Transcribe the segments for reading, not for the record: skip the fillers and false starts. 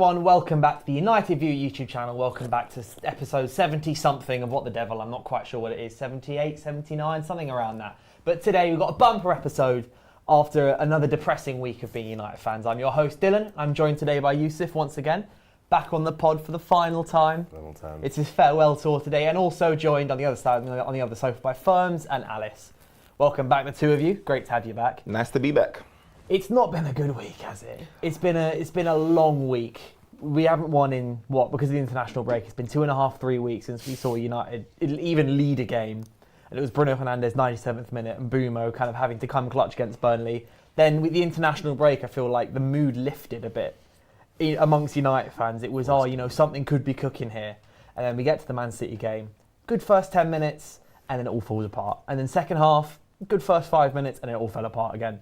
everyone, welcome back to the United View YouTube channel. Welcome back to episode 70-something of What the Devil. I'm not quite sure what it is, 78, 79, something around that. But today we've got a bumper episode after another depressing week of being United fans. I'm your host, Dylan. I'm joined today by YUSUF once again, back on the pod for the final time. It's his farewell tour today, and also joined on the other side, on the other sofa by Firms and Alice. Welcome back, the two of you. Great to have you back. Nice to be back. It's not been a good week, has it? It's been a long week. We haven't won in, because of the international break, it's been 2.5, 3 weeks since we saw United even lead a game. And it was Bruno Fernandes, 97th minute, and Bumo kind of having to come clutch against Burnley. Then with the international break, I feel like the mood lifted a bit amongst United fans. It was, something could be cooking here. And then we get to the Man City game. Good first 10 minutes, and then it all falls apart. And then second half, good first 5 minutes, and it all fell apart again.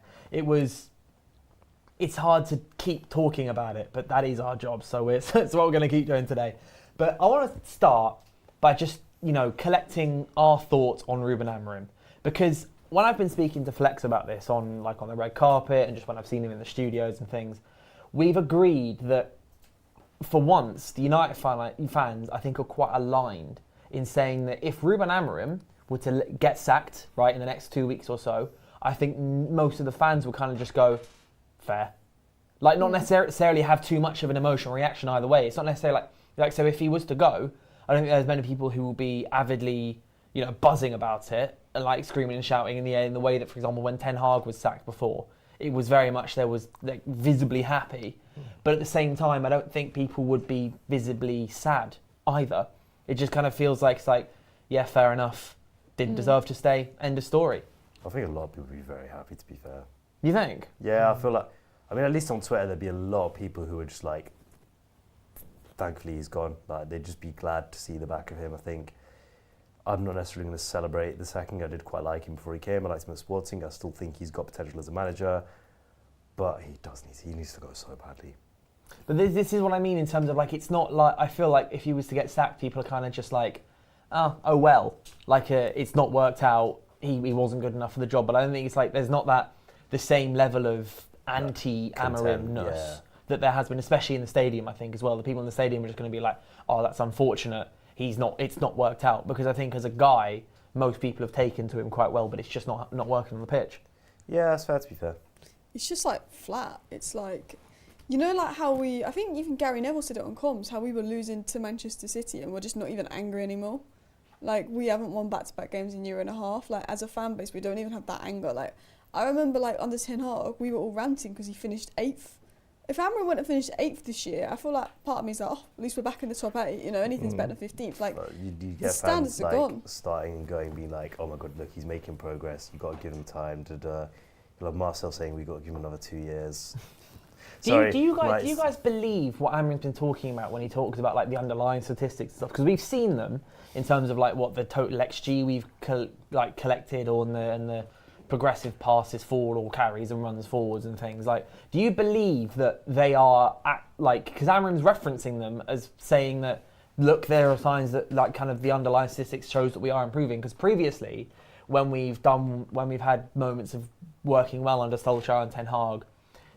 It's hard to keep talking about it, but that is our job, so it's what we're going to keep doing today. But I want to start by just, collecting our thoughts on Ruben Amorim, because when I've been speaking to Flex about this on the red carpet and just when I've seen him in the studios and things, we've agreed that for once, the United fans, I think, are quite aligned in saying that if Ruben Amorim were to get sacked, right, in the next 2 weeks or so, I think most of the fans will kind of just go, fair. Not necessarily have too much of an emotional reaction either way. It's not necessarily so if he was to go, I don't think there's many people who will be avidly, buzzing about it and screaming and shouting in the air in the way that, for example, when Ten Hag was sacked before, it was very much there was visibly happy. But at the same time, I don't think people would be visibly sad either. It just kind of feels like yeah, fair enough. Didn't deserve to stay. End of story. I think a lot of people would be very happy, to be fair. You think? Yeah, I feel at least on Twitter, there'd be a lot of people who would just thankfully he's gone. They'd just be glad to see the back of him. I think I'm not necessarily going to celebrate the sacking. I did quite like him before he came. I liked him at Sporting. I still think he's got potential as a manager, but he needs to go so badly. But this is what I mean in terms of it's not I feel like if he was to get sacked, people are kind of just oh well, it's not worked out. He wasn't good enough for the job. But I don't think it's there's not the same level of anti-Amorim-ness that there has been, especially in the stadium, I think, as well. The people in the stadium are just going to be oh, that's unfortunate. It's not worked out. Because I think as a guy, most people have taken to him quite well, but it's just not working on the pitch. Yeah, that's fair, to be fair. It's just flat. It's how I think even Gary Neville said it on comms, how we were losing to Manchester City and we're just not even angry anymore. We haven't won back-to-back games in a year and a half. As a fan base, we don't even have that anger. I remember under Ten Hag, we were all ranting because he finished 8th. If Amorim went and finished 8th this year, I feel part of me is at least we're back in the top 8. Anything's better than 15th. You get the standards are gone. Starting and going, being oh my God, look, he's making progress. You got to give him time. Marcel saying we got to give him another 2 years. Do you guys believe what Amorim's been talking about when he talks about the underlying statistics and stuff? Because we've seen them in terms of what the total XG we've collected and the progressive passes forward or carries and runs forwards and things. Do you believe that they are because Amorim's referencing them as saying that look, there are signs that kind of the underlying statistics shows that we are improving? Because previously, when we've had moments of working well under Solskjaer and Ten Hag,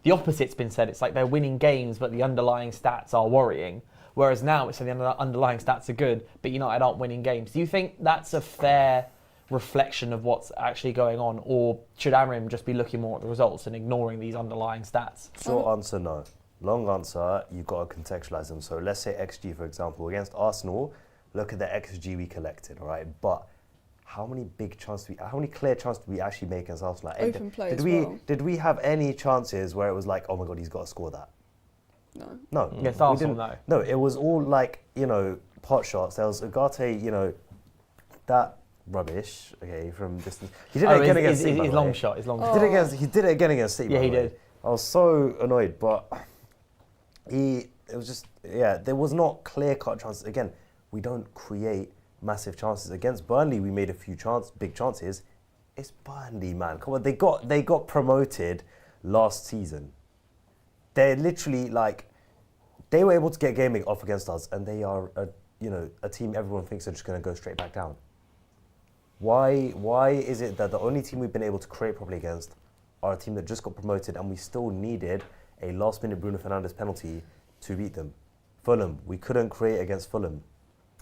the opposite's been said. It's they're winning games, but the underlying stats are worrying. Whereas now it's the underlying stats are good, but United aren't winning games. Do you think that's a fair reflection of what's actually going on, or should Amorim just be looking more at the results and ignoring these underlying stats? Short answer, no. Long answer, you've got to contextualise them. So let's say XG, for example, against Arsenal, look at the XG we collected, all right? But how many clear chances did we actually make against Arsenal? Open play Did we have any chances where it was oh my God, he's got to score that? No. Against Arsenal, no. No, it was all pot shots. There was Ugarte, that rubbish, from distance. He did it again against City. His long shot. He did it again against City. Yeah, he did. I was so annoyed, but there was not clear-cut chances. Again, we don't create massive chances. Against Burnley, we made a few big chances. It's Burnley, man. Come on, they got promoted last season. They're literally they were able to get gaming off against us, and they are a team everyone thinks are just going to go straight back down. Why is it that the only team we've been able to create properly against are a team that just got promoted, and we still needed a last-minute Bruno Fernandes penalty to beat them. Fulham, we couldn't create against Fulham.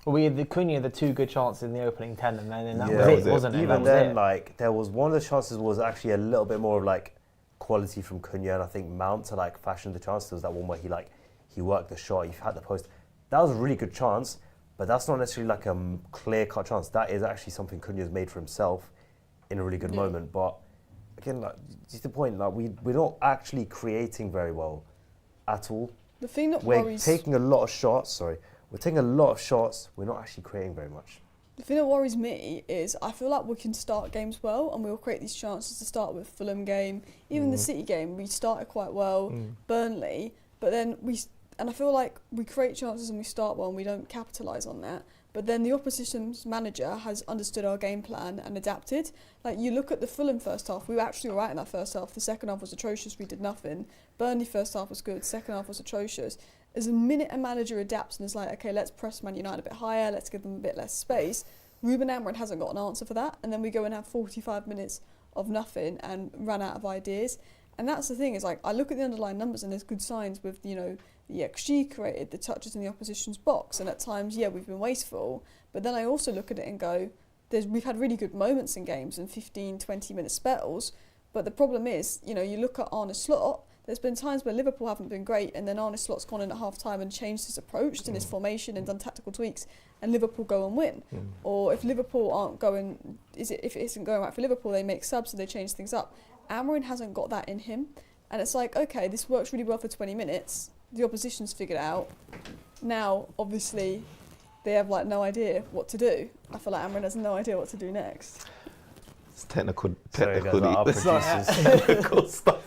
We had the Cunha, the 2 good chances in the opening 10, and then that Yeah. was it, wasn't it? Even That was then, it. like, there was one of the chances was actually a little bit more of like quality from Cunha, and I think Mount to like fashion the chance. There was that one where he worked the shot, he had the post. That was a really good chance, but that's not necessarily like a clear-cut chance. That is actually something Cunha's made for himself in a really good moment. But again, like, just the point, like we're not actually creating very well at all. The thing that We're worries taking a lot of shots. We're taking a lot of shots. We're not actually creating very much. The thing that worries me is I feel like we can start games well and we'll create these chances to start with. Fulham game, even the City game, we started quite well. Burnley, but then I feel like we create chances and we start well and we don't capitalise on that. But then the opposition's manager has understood our game plan and adapted. Like, you look at the Fulham first half, we were actually all right in that first half. The second half was atrocious, we did nothing. Burnley first half was good, second half was atrocious. As a minute a manager adapts and is like, okay, let's press Man United a bit higher, let's give them a bit less space, Ruben Amorim hasn't got an answer for that. And then we go and have 45 minutes of nothing and run out of ideas. And that's the thing, is like, I look at the underlying numbers and there's good signs with, you know, the XG created, the touches in the opposition's box, and at times, yeah, we've been wasteful. But then I also look at it and go, we've had really good moments in games and 15, 20-minute spells. But the problem is, you know, you look at Arne Slot, there's been times where Liverpool haven't been great, and then Arne Slot's gone in at half-time and changed his approach and his formation and done tactical tweaks, and Liverpool go and win. Or if Liverpool aren't going, if it isn't going right for Liverpool, they make subs, so they change things up. Amorim hasn't got that in him. And it's like, okay, this works really well for 20 minutes. The opposition's figured out. Now, obviously, they have like no idea what to do. I feel like Amorim has no idea what to do next. It's technical stuff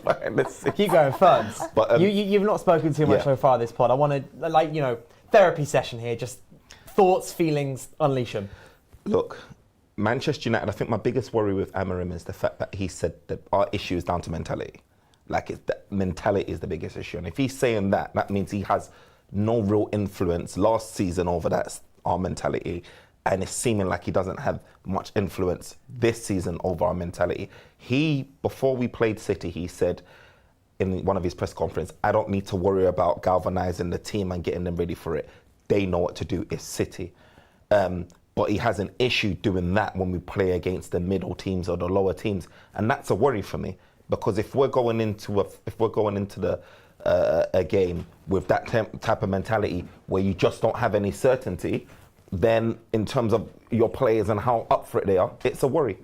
behind the scenes. Keep going, Ferns. But You've not spoken too much so far this pod. I want to, like, you know, therapy session here. Just thoughts, feelings, unleash them. Look, Manchester United, I think my biggest worry with Amorim is the fact that he said that our issue is down to mentality. Like, mentality is the biggest issue. And if he's saying that, that means he has no real influence last season over our mentality. And it's seeming like he doesn't have much influence this season over our mentality. Before we played City, he said in one of his press conferences, I don't need to worry about galvanising the team and getting them ready for it. They know what to do. It's City. But he has an issue doing that when we play against the middle teams or the lower teams. And that's a worry for me. Because if we're going into a game with that type of mentality where you just don't have any certainty, then in terms of your players and how up for it they are, it's a worry.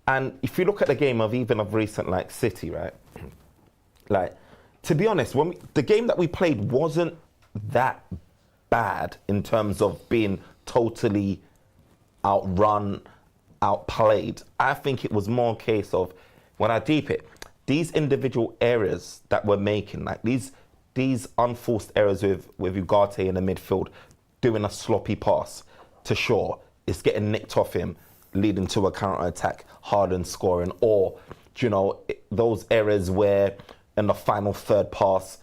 And if you look at the game of recent, like City, right? Like, to be honest, the game that we played wasn't that bad in terms of being totally outrun, outplayed. I think it was more a case of, when I deep it, these individual errors that we're making, like these unforced errors with Ugarte in the midfield, doing a sloppy pass to Shaw, is getting nicked off him, leading to a counter-attack, Harden scoring, or, you know, those errors where in the final third pass,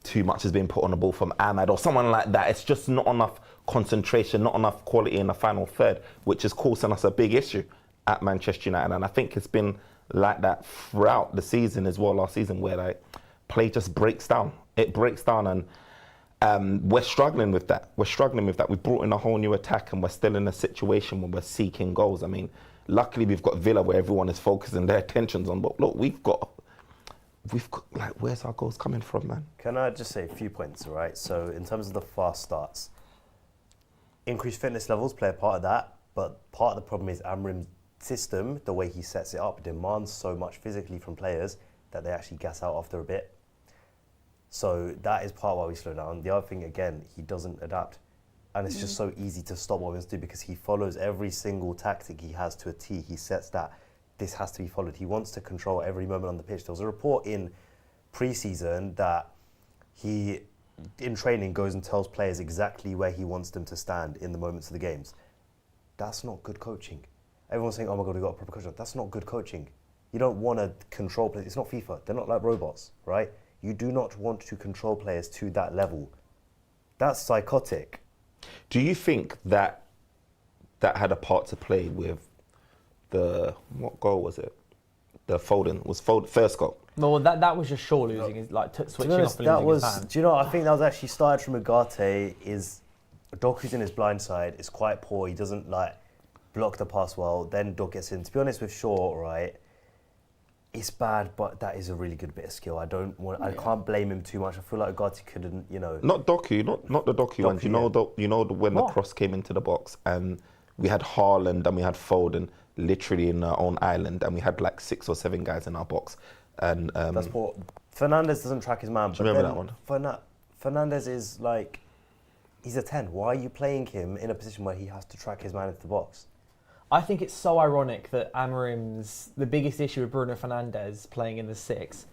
too much has been put on the ball from Amad or someone like that. It's just not enough concentration, not enough quality in the final third, which is causing us a big issue at Manchester United. And I think it's been like that throughout the season as well, last season, where like play just breaks down. It breaks down, and we're struggling with that. We brought in a whole new attack, and we're still in a situation where we're seeking goals. I mean, luckily we've got Villa where everyone is focusing their attentions on, but look, we've got like, where's our goals coming from, man? Can I just say a few points, all right? So in terms of the fast starts, increased fitness levels play a part of that, but part of the problem is Amorim's system, the way he sets it up, demands so much physically from players that they actually gas out after a bit. So that is part why we slow down. The other thing, again, he doesn't adapt. And it's just so easy to stop what he wants to do because he follows every single tactic he has to a T. He sets that this has to be followed. He wants to control every moment on the pitch. There was a report in pre-season that he, in training, goes and tells players exactly where he wants them to stand in the moments of the games. That's not good coaching. Everyone's saying, oh my God, we've got a proper coach. That's not good coaching. You don't want to control players. It's not FIFA. They're not like robots, right? You do not want to control players to that level. That's psychotic. Do you think that had a part to play with what goal was it? The Foden, first goal. No, that was just Shaw losing, is like switching off and losing his hand. Do you know? I think that was actually started from Ugarte. Is Doku's in his blind side. It's quite poor. He doesn't like block the pass well. Then Dok gets in. To be honest with Shaw, right? It's bad, but that is a really good bit of skill. I can't blame him too much. I feel like Ugarte couldn't, Not Doku, not the Doku ones. You know when the cross came into the box and we had Haaland and we had Foden literally in our own island and we had like 6 or 7 guys in our box. And that's poor. Fernandes doesn't track his man. Do you remember that one? Fernandes is like, he's a 10. Why are you playing him in a position where he has to track his man into the box? I think it's so ironic that the biggest issue with Bruno Fernandes playing in the 6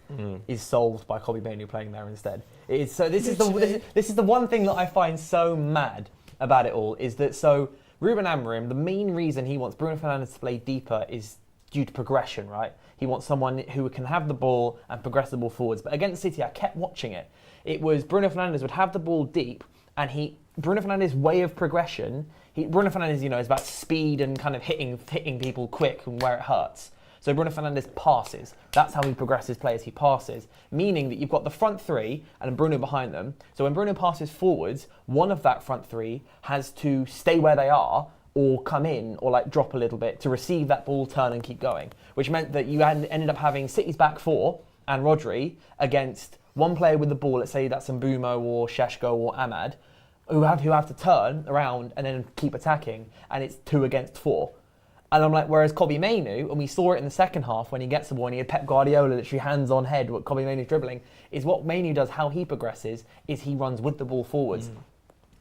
is solved by Kobbie Mainoo playing there instead. This is the one thing that I find so mad about it all, is that Ruben Amorim, the main reason he wants Bruno Fernandes to play deeper is due to progression, right? He wants someone who can have the ball and progress the ball forwards. But against City, I kept watching it. It was Bruno Fernandes would have the ball deep, and Bruno Fernandes' way of progression, Bruno Fernandes, is about speed and kind of hitting people quick and where it hurts. So Bruno Fernandes passes. That's how he progresses players. He passes, meaning that you've got the front 3 and Bruno behind them. So when Bruno passes forwards, one of that front 3 has to stay where they are or come in or like drop a little bit to receive that ball, turn and keep going, which meant that you ended up having City's back 4 and Rodri against one player with the ball, let's say that's Mbeumo or Šeško or Amad, who have to turn around and then keep attacking, and it's 2 against 4. And I'm like, whereas Kobbie Mainoo, and we saw it in the second half when he gets the ball and he had Pep Guardiola literally hands on head, what Kobbie Mainoo's dribbling, is what Mainoo does, how he progresses, is he runs with the ball forwards.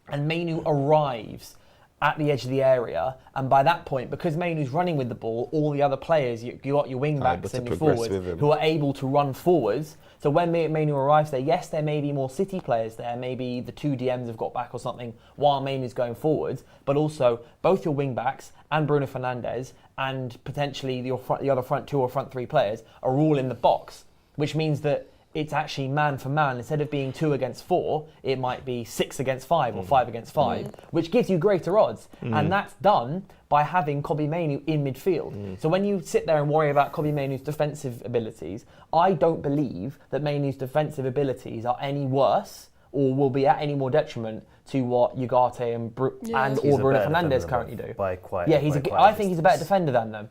And Mainoo arrives at the edge of the area, and by that point, because Mainoo's running with the ball, all the other players, you got your wing backs and your forwards who are able to run forwards. So when Mainoo arrives there, yes, there may be more City players there, maybe the 2 DMs have got back or something while Mainoo's going forwards, but also both your wing backs and Bruno Fernandes and potentially the other front 2 or front 3 players are all in the box, which means that it's actually man for man. Instead of being 2 against 4, it might be 6 against 5 or 5 against 5, which gives you greater odds. And that's done by having Kobbie Mainoo in midfield. So when you sit there and worry about Kobbie Mainoo's defensive abilities, I don't believe that Mainoo's defensive abilities are any worse or will be at any more detriment to what Ugarte and Bruno Fernandes currently do. I think he's a better defender than them.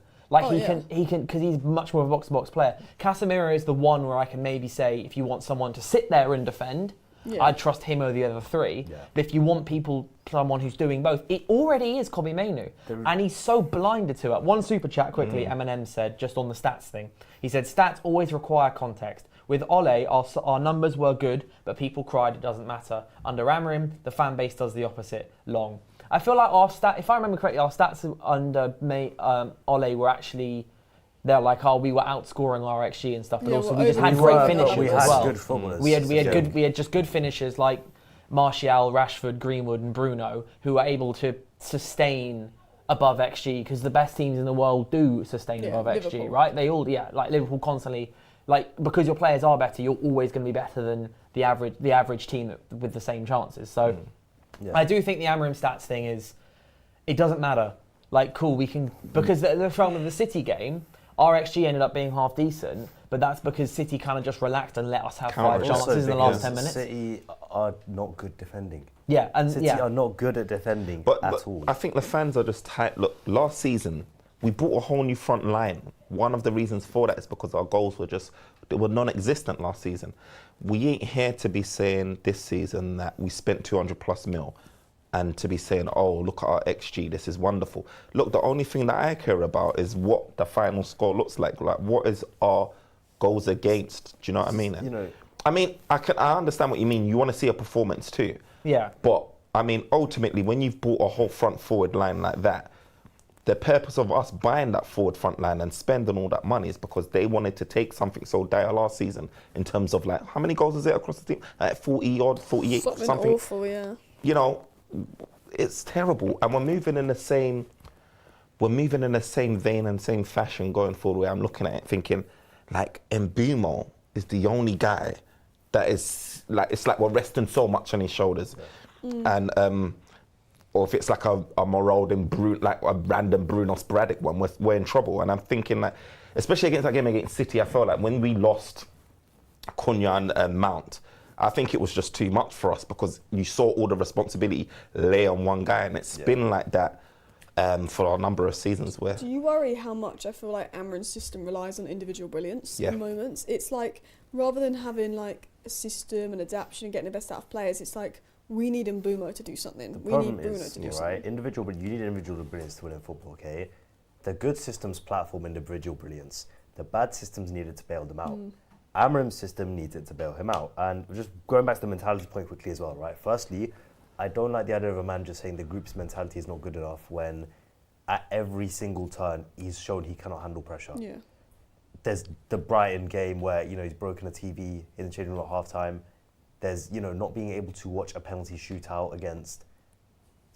He can, because he's much more of a box-to-box player. Casemiro is the one where I can maybe say, if you want someone to sit there and defend, I'd trust him over the other 3. Yeah. But if you want someone who's doing both, it already is Kobbie Mainoo. And he's so blinded to it. One super chat quickly, Eminem said, just on the stats thing. He said, stats always require context. With Ole, our numbers were good, but people cried, it doesn't matter. Under Amorim, the fan base does the opposite. Long. I feel like if I remember correctly, our stats under Ole were actually, they're like, we were outscoring our XG and stuff, but also we just had great finishes we as well. Good footballers. We had just good finishers like Martial, Rashford, Greenwood, and Bruno, who were able to sustain above XG, because the best teams in the world do sustain above Liverpool. XG, right? They all, like Liverpool constantly, because your players are better, you're always going to be better than the average team with the same chances. So. Yeah. I do think the Amorim stats thing it doesn't matter. We can, because the film of the City game, our XG ended up being half decent, but that's because City kind of just relaxed and let us have 5 chances in the last 10 minutes. City are not good defending. Yeah, and City are not good at defending at all. I think the fans are just tight. Look, last season, we brought a whole new front line. One of the reasons for that is because our goals were non-existent last season. We ain't here to be saying this season that we spent 200 plus mil and to be saying, oh, look at our XG, this is wonderful. Look, the only thing that I care about is what the final score looks like. What is our goals against? Do you know what I mean? I understand what you mean. You want to see a performance too. Yeah. But, ultimately, when you've bought a whole front forward line like that, the purpose of us buying that forward front line and spending all that money is because they wanted to take something so dire last season in terms of how many goals is it across the team? 40 odd, 48, something. Awful, yeah. It's terrible, and we're moving in the same vein and same fashion going forward. Where I'm looking at it thinking, Mbeumo is the only guy that is it's like we're resting so much on his shoulders, and or if it's like a marauding a random Bruno sporadic one, we're in trouble. And I'm thinking especially against that game against City, I felt like when we lost Cunha and Mount, I think it was just too much for us because you saw all the responsibility lay on one guy, and it's been like that for a number of seasons. Where do you worry how much I feel like Amorim's system relies on individual brilliance in moments? It's like rather than having like a system and adaptation and getting the best out of players, it's like we need Mbeumo to do something. We need Bruno to do something. You need individual brilliance to win in football. Okay, the good systems platform individual brilliance. The bad systems needed to bail them out. Amorim's system needed to bail him out. And just going back to the mentality point quickly as well, right? Firstly, I don't like the idea of a manager saying the group's mentality is not good enough when at every single turn he's shown he cannot handle pressure. Yeah. There's the Brighton game where, he's broken a TV in the changing room at half-time. There's, not being able to watch a penalty shootout against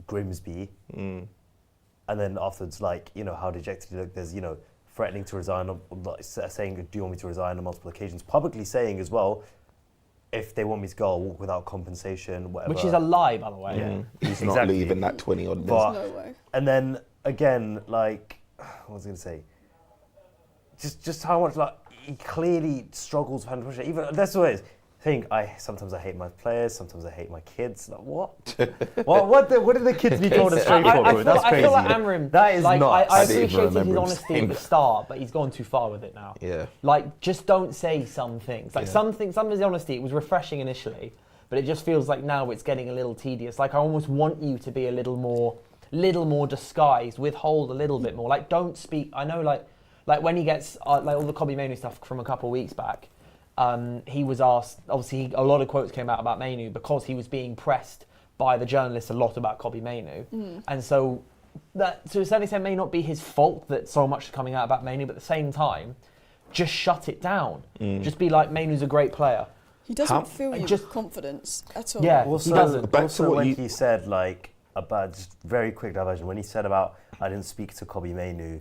Grimsby. And then afterwards, how dejected he looked. There's, threatening to resign, saying, do you want me to resign on multiple occasions? Publicly saying as well, if they want me to go, I'll walk without compensation, whatever. Which is a lie, by the way. Yeah. He's not leaving that 20 odd. There's no way. And then, again, what was I going to say? Just how much, he clearly struggles with handling pressure. Even, that's what it is. Sometimes I hate my players, sometimes I hate my kids. Like, what? what do the kids need to on a straight for? That's crazy. I feel like Amorim, that is not. I appreciated his honesty at the start, but he's gone too far with it now. Yeah. Just don't say some things. Some of his honesty, it was refreshing initially, but it just feels like now it's getting a little tedious. I almost want you to be a little more disguised, withhold a little bit more. Don't speak. I know, when he gets all the Kobbie Mainoo stuff from a couple of weeks back. He was asked, obviously a lot of quotes came out about Mainoo because he was being pressed by the journalists a lot about Kobbie Mainoo. And so that to a certain extent may not be his fault that so much is coming out about Mainoo, but at the same time, just shut it down. Just be like, Mainoo's a great player. He doesn't feel you with confidence at all. Yeah, also, he doesn't. Also when he said, about, just very quick diversion, when he said about, I didn't speak to Kobbie Mainoo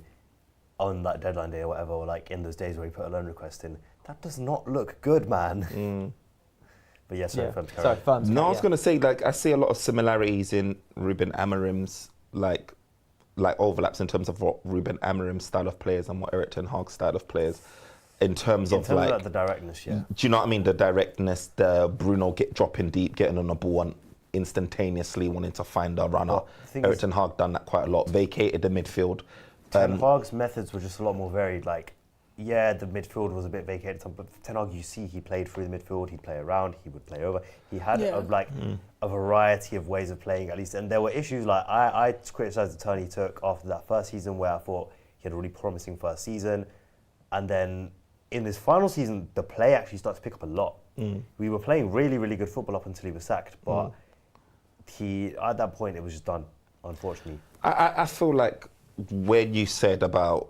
on that deadline day or whatever, or in those days where he put a loan request in, that does not look good, man. But yes, I was going to say, I see a lot of similarities in Ruben Amorim's, overlaps in terms of what Ruben Amorim's style of players and what Erik ten Hag's style of players, in terms of the directness, yeah. Do you know what I mean? The directness, the Bruno dropping deep, getting on the ball and instantaneously wanting to find a runner. Erik ten Hag done that quite a lot, vacated the midfield. Ten Hag's methods were just a lot more varied, the midfield was a bit vacated, but Ten Hag, he played through the midfield, he'd play around, he would play over. He had a variety of ways of playing, at least. And there were issues, I criticised the turn he took after that first season, where I thought he had a really promising first season. And then in this final season, the play actually started to pick up a lot. We were playing really, really good football up until he was sacked, but at that point, it was just done, unfortunately. I feel like when you said about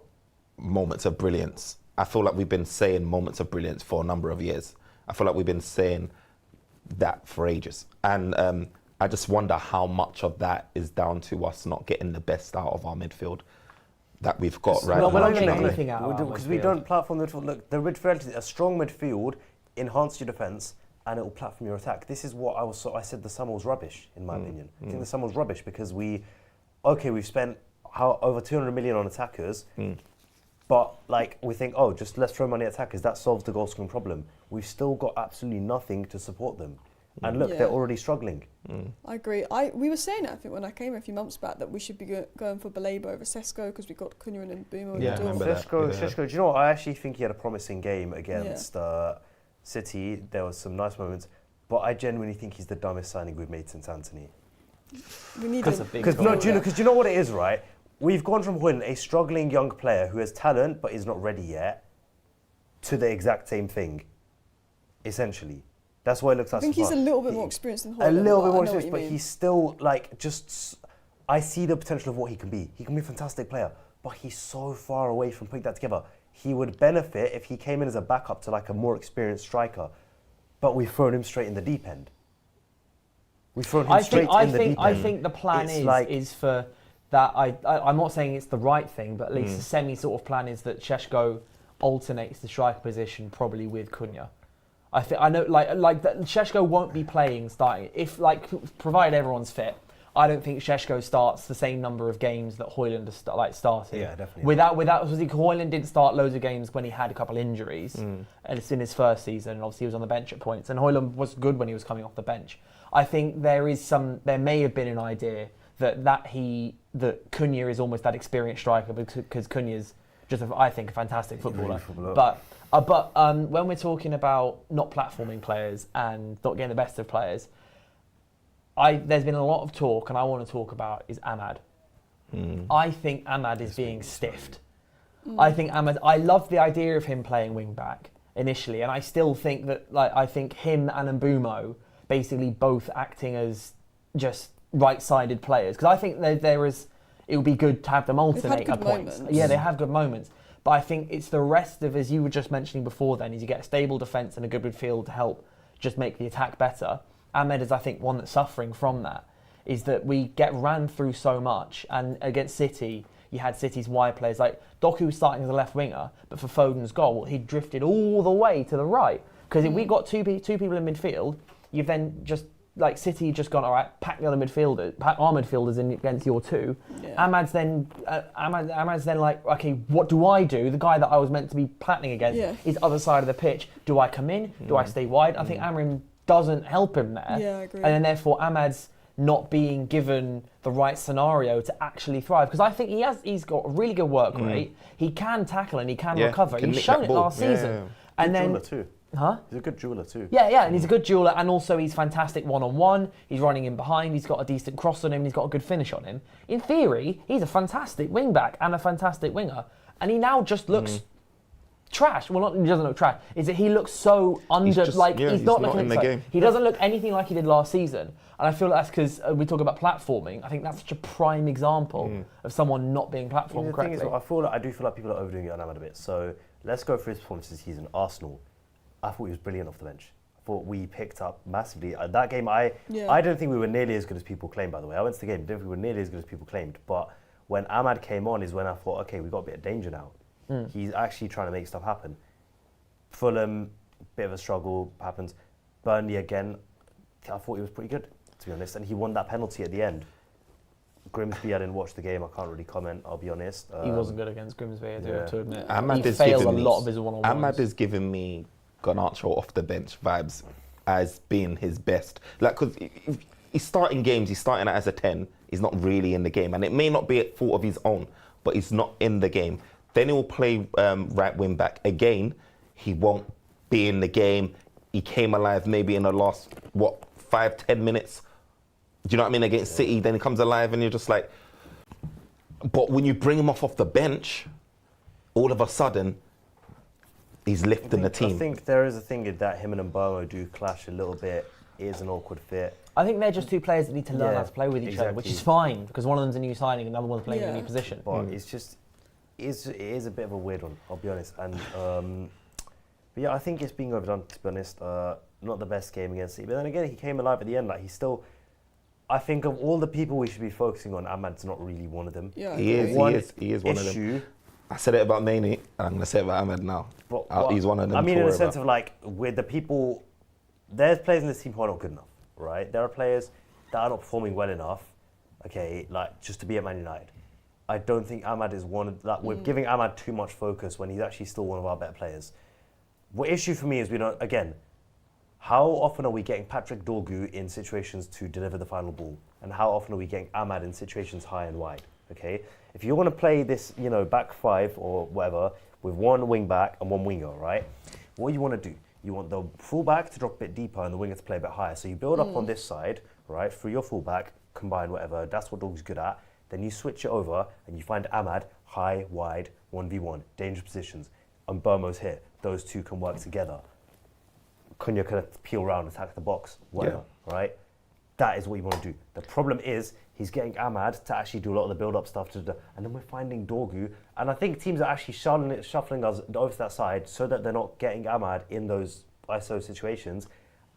moments of brilliance, I feel like we've been saying moments of brilliance for a number of years. I feel like we've been saying that for ages. And I just wonder how much of that is down to us not getting the best out of our midfield that we've got right now. We're not getting anything out because we don't platform the midfield. Look, the midfield, a strong midfield enhances your defence and it will platform your attack. This is what I said the summer was rubbish, in my opinion. I think the summer was rubbish because we've spent over 200 million on attackers, but we think, just let's throw money at attackers, that solves the goal scoring problem. We've still got absolutely nothing to support them. And look, they're already struggling. I agree. We were saying it, I think, when I came a few months back, that we should be going for Baleba over Sesko because we got Cunha and Mbeumo. Sesko, do you know what? I actually think he had a promising game against City. There was some nice moments, but I genuinely think he's the dumbest signing we've made since Anthony. We need because do you know what it is, right? We've gone from a struggling young player who has talent but is not ready yet, to the exact same thing, essentially. That's why it looks like. I think he's a little bit more experienced than Højlund. A little bit more experienced, but he's still I see the potential of what he can be. He can be a fantastic player, but he's so far away from putting that together. He would benefit if he came in as a backup to a more experienced striker, but we've thrown him straight in the deep end. We've thrown him straight in the deep end. I think the plan is for that. I'm not saying it's the right thing, but at least the semi sort of plan is that Šeško alternates the striker position probably with Cunha. I know that Šeško won't be playing starting if provided everyone's fit. I don't think Šeško starts the same number of games that Højlund started. Yeah, definitely. Without Højlund didn't start loads of games when he had a couple injuries, and it's in his first season. And obviously, he was on the bench at points, and Højlund was good when he was coming off the bench. I think there may have been an idea that Cunha is almost that experienced striker because Cunha's just, I think, a fantastic footballer. But when we're talking about not platforming players and not getting the best of players, there's been a lot of talk, and I want to talk about is Amad. I think Amad is being stiffed. I think Amad. I love the idea of him playing wing back initially, and I still think that I think him and Mbeumo basically both acting as just right-sided players, because I think it would be good to have them alternate at points. Yeah, they have good moments. But I think it's the rest of, as you were just mentioning before then, is you get a stable defence and a good midfield to help just make the attack better. Amad is, I think, one that's suffering from that, is that we get ran through so much. And against City, you had City's wide players. Like, Doku was starting as a left winger, but for Foden's goal, he drifted all the way to the right. Because if we got two people in midfield, you've then just, like, City just gone, all right, pack the other midfielders, pack our midfielders in against your two. Yeah. Amad's then like, okay, what do I do? The guy that I was meant to be patting against is other side of the pitch. Do I come in? Do I stay wide? I think Amorim doesn't help him there. Yeah, I agree. And then therefore Amad's not being given the right scenario to actually thrive. Because I think he's got a really good work rate. He can tackle and he can recover. He's shown it last season. Yeah. And then too. Huh? He's a good jeweler too. Yeah, and he's a good jeweler, and also he's fantastic one-on-one. He's running in behind. He's got a decent cross on him. He's got a good finish on him. In theory, he's a fantastic wing-back and a fantastic winger. And he now just looks trash. Well, he doesn't look trash. Is that he looks so he's not looking in the game. He doesn't look anything like he did last season. And I feel that's because we talk about platforming. I think that's such a prime example of someone not being platformed correctly. The thing is, I do feel like people are overdoing it on Amad a bit. So let's go through his performances this season. Arsenal. I thought he was brilliant off the bench. I thought we picked up massively. That game, I don't think we were nearly as good as people claimed, by the way. I went to the game, didn't think we were nearly as good as people claimed. But when Amad came on is when I thought, okay, we've got a bit of danger now. He's actually trying to make stuff happen. Fulham, bit of a struggle happens. Burnley again, I thought he was pretty good, to be honest. And he won that penalty at the end. Grimsby, I didn't watch the game. I can't really comment, I'll be honest. He wasn't good against Grimsby, I do have to admit. He failed a lot of his one-on-ones. Amad is giving me Garnacho off the bench vibes as being his best. Like, because he's starting games, he's starting as a 10. He's not really in the game. And it may not be at fault of his own, but he's not in the game. Then he'll play right wing back. Again, he won't be in the game. He came alive maybe in the last, 5-10 minutes. Do you know what I mean? Against City, then he comes alive and you're just like... But when you bring him off the bench, all of a sudden, he's lifting the team. I think there is a thing that him and Mbeumo do clash a little bit. It is an awkward fit. I think they're just two players that need to learn how to play with each other, which is fine, because one of them's a new signing, another one's playing in a new position. But it's just... It is a bit of a weird one, I'll be honest. And but yeah, I think it's being overdone, to be honest. Not the best game against City. But then again, he came alive at the end. Like, he's still... I think of all the people we should be focusing on, Amad's not really one of them. Yeah, he is one of them. I said it about Mainoo, and I'm going to say it about Amad now. But he's one of them. I mean, in the sense of, like, with the people... There's players in this team who are not good enough, right? There are players that are not performing well enough, okay, like, just to be at Man United. I don't think Amad is one of that. We're giving Amad too much focus when he's actually still one of our better players. What issue for me is how often are we getting Patrick Dorgu in situations to deliver the final ball? And how often are we getting Amad in situations high and wide? Okay? If you want to play this, back five or whatever, with one wing back and one winger, right? What you want to do, you want the full back to drop a bit deeper and the winger to play a bit higher. So you build up on this side, right, through your full back, combine whatever, that's what Dorgu's good at. Then you switch it over and you find Amad high, wide, 1v1, dangerous positions. And Mbeumo's here. Those two can work together. Cunha can peel around, attack the box, whatever, right? That is what you want to do. The problem is he's getting Amad to actually do a lot of the build-up stuff, and then we're finding Dorgu. And I think teams are actually shuffling us over to that side so that they're not getting Amad in those ISO situations,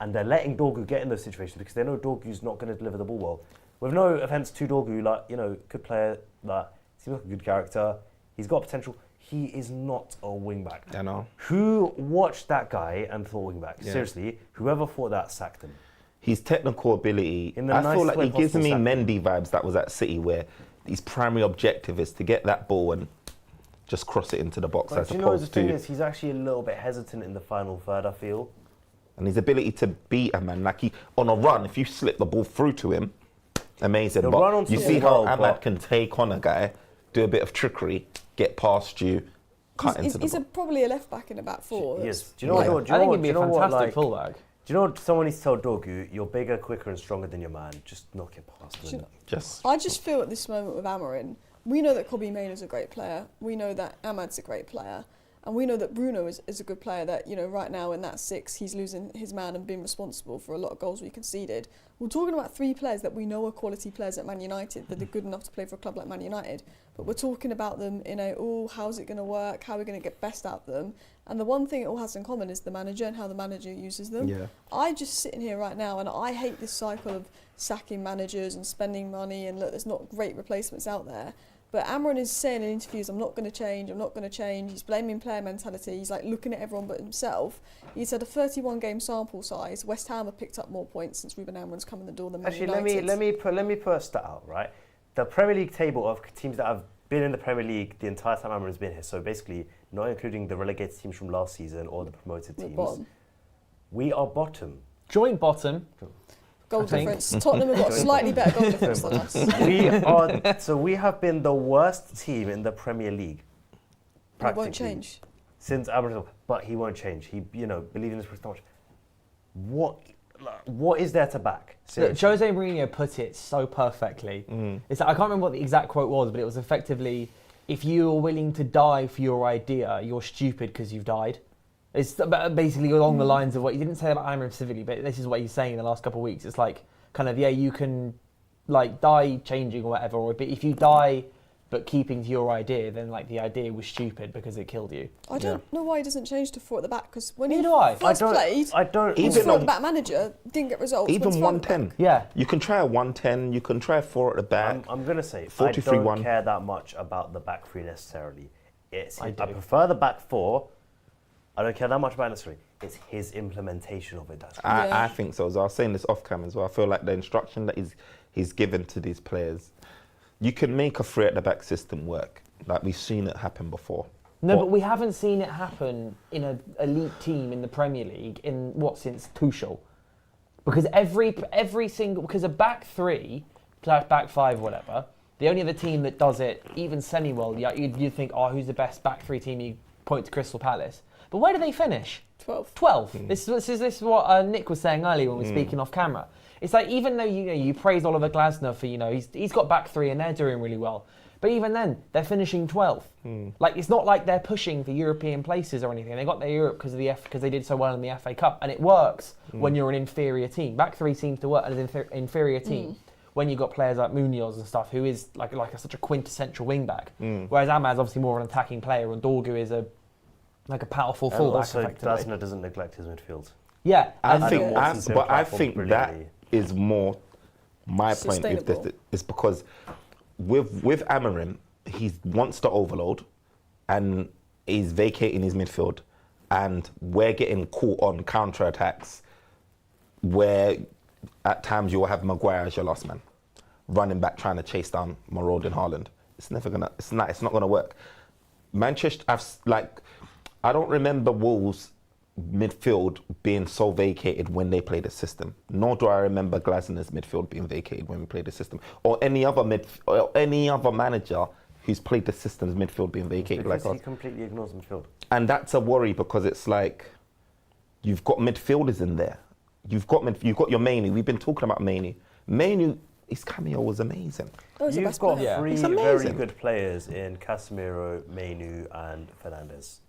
and they're letting Dorgu get in those situations because they know Dorgu's not going to deliver the ball well. With no offence to Dorgu, good player, seems like a good character, he's got potential. He is not a wing-back. I know. Who watched that guy and thought wing-back? Yeah. Seriously, whoever thought that sacked him. his technical ability, In the I feel nicest like way he gives possible, me Saka. Mendy vibes that was at City, where his primary objective is to get that ball and just cross it into the box But as do you know the opposed thing to... is, he's actually a little bit hesitant in the final third, I feel. And his ability to beat a man, like on a run, if you slip the ball through to him, amazing. He'll run But onto you the see how ball, Amad but- can take on a guy, do a bit of trickery, get past you, cut into the He's box. probably a left back in a back four. Yes. Do you know Yeah. what? Do you I know think what? he'd be Do a you know what, fantastic like, fullback. Do you know what someone needs to tell Dorgu? You're bigger, quicker, and stronger than your man. Just knock it past him. I just feel at this moment with Amorim, we know that Kobbie Mainoo is a great player. We know that Amad's a great player. And we know that Bruno is a good player that, you know, right now in that 6, he's losing his man and being responsible for a lot of goals we conceded. We're talking about 3 players that we know are quality players at Man United, that are good enough to play for a club like Man United. But we're talking about them in how's it going to work? How are we going to get best out of them? And the one thing it all has in common is the manager and how the manager uses them. Yeah. I just sitting here right now and I hate this cycle of sacking managers and spending money and look, there's not great replacements out there. But Amorim is saying in interviews, I'm not going to change. He's blaming player mentality. He's like looking at everyone but himself. He's had a 31 game sample size. West Ham have picked up more points since Ruben Amorim's come in the door than Man Actually, United. let me put a stat out, right? The Premier League table of teams that have been in the Premier League the entire time Amorim's been here, so basically not including the relegated teams from last season or the promoted We're teams, bottom. we are bottom. Joint bottom. Goal I think. difference. Tottenham have got a slightly better goal difference than us. We have been the worst team in the Premier League. It won't practically, change. since Amorim, but he won't change. He, believe in this so much. What is there to back? Look, Seriously. Jose Mourinho put it so perfectly. It's like, I can't remember what the exact quote was, but it was effectively, if you're willing to die for your idea, you're stupid because you've died. It's basically along the lines of what he didn't say about Amorim specifically, but this is what he's saying in the last couple of weeks. It's like, kind of, yeah, you can like die changing or whatever, but if you die but keeping to your idea, then like the idea was stupid because it killed you. I don't know why he doesn't change to 4 at the back, because when Neither he do I. first played, I don't. he was Even 4 at on- the back manager, didn't get results. Even went to 5 at the 110. back. Yeah. You can try a 110, you can try 4 at the back. I'm going to say, I 43-1. don't care that much about the back 3 necessarily. I do. prefer the back 4. I don't care that much about it necessarily. It's his implementation of it. That's Yeah. I think so. So I was saying this off cam as well. I feel like the instruction that he's given to these players, you can make a 3 at the back system work. Like we've seen it happen before. No, but we haven't seen it happen in an elite team in the Premier League since Tuchel. Because every single, because a back 3, back 5, whatever, the only other team that does it even semi-well, you'd think, oh, who's the best back 3 team? You point to Crystal Palace. But where do they finish? 12. 12. This is what Nick was saying earlier when we were speaking off camera. It's like, even though you praise Oliver Glasner for, he's got back 3 and they're doing really well. But even then, they're finishing 12th. Like, it's not like they're pushing for European places or anything. They got their Europe because they did so well in the FA Cup, and it works when you're an inferior team. Back 3 seems to work as an inferior team when you've got players like Munoz and stuff, who is like such a quintessential wing back. Whereas Amad's obviously more of an attacking player, and Dorgu is a powerful and fullback. also, Effectively. Glasner doesn't neglect his midfield. Yeah, I and think Watson's been that platformed brilliantly. is more my point. If this Sustainable. is because with Amorim, he wants to overload, and he's vacating his midfield, and we're getting caught on counter attacks, where at times you'll have Maguire as your last man, running back trying to chase down Marauding Haaland. It's not gonna work. Manchester, I don't remember Wolves midfield being so vacated when they played the system. Nor do I remember Glasner's midfield being vacated when we played the system, or any other manager who's played the system's midfield being vacated Because like he us. completely ignores midfield. And that's a worry, because it's like you've got midfielders in there. You've got your Mainoo. We've been talking about Mainoo. Mainoo, his cameo was amazing. That was the You've best got player. 3 It's very amazing. good players in Casemiro, Mainoo, and Fernandes.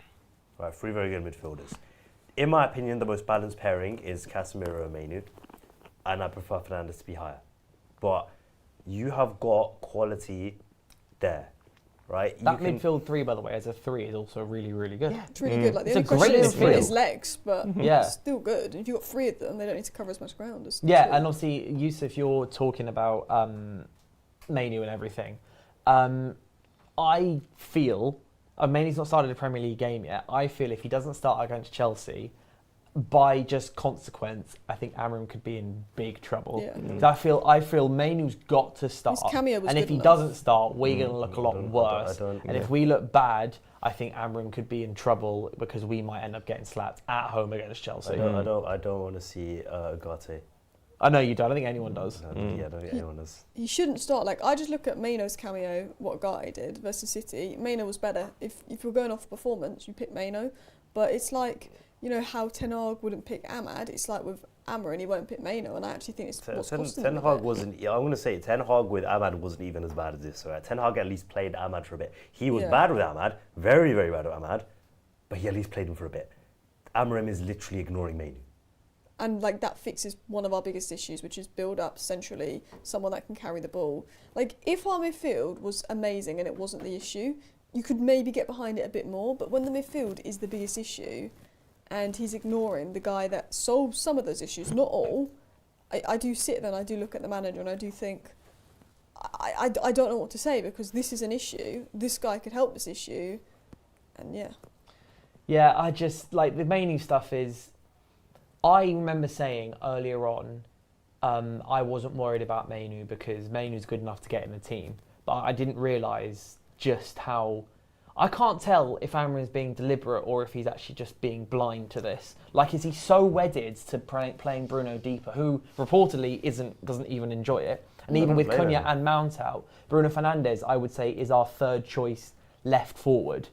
Right, 3 very good midfielders. In my opinion, the most balanced pairing is Casemiro and Mainoo, and I prefer Fernandes to be higher. But you have got quality there, right? that midfield 3, by the way, as a 3, is also really, really good. Yeah, it's really good. Like, the It's only a great question is midfield. his legs, but Yeah. it's still good. If you've got 3 of them, they don't need to cover as much ground as Yeah, 2. and obviously, Yusuf, you're talking about Mainoo and everything. I feel, Mainoo's not started a Premier League game yet. I feel if he doesn't start against Chelsea, by just consequence, I think Amorim could be in big trouble. Yeah. 'Cause I feel Mainoo's got to start. His cameo was and if good he enough. doesn't start, we're going to look a lot I worse. don't- And if we look bad, I think Amorim could be in trouble because we might end up getting slapped at home against Chelsea. I don't want to see Ugarte. I know you don't. I think anyone does. Yeah, I don't think anyone does. He shouldn't start. Like, I just look at Mainoo's cameo, what Guy did versus City. Mainoo was better. If you're going off performance, you pick Mainoo. But it's like, you know, how Ten Hag wouldn't pick Amad. It's like with Amorim, he won't pick Mainoo. And I actually think it's what's costing Ten him a Hag bit. wasn't. Yeah, I'm going to say Ten Hag with Amad wasn't even as bad as this. So Ten Hag at least played Amad for a bit. He was Yeah. bad with Amad, very very bad with Amad, but he at least played him for a bit. Amorim is literally ignoring Mainoo. And like that fixes one of our biggest issues, which is build up centrally, someone that can carry the ball. Like if our midfield was amazing and it wasn't the issue, you could maybe get behind it a bit more. But when the midfield is the biggest issue, and he's ignoring the guy that solves some of those issues, not all, I do sit there and I do look at the manager and I do think, I don't know what to say because this is an issue. This guy could help this issue, and yeah. Yeah, I just like the Mainoo stuff is. I remember saying earlier on, I wasn't worried about Mainoo because Mainoo's good enough to get in the team, but I didn't realise just how. I can't tell if Amorim's being deliberate or if he's actually just being blind to this. Like, is he so wedded to playing Bruno deeper, who reportedly doesn't even enjoy it? And even with Cunha and Mount out, Bruno Fernandes, I would say, is our third choice left forward.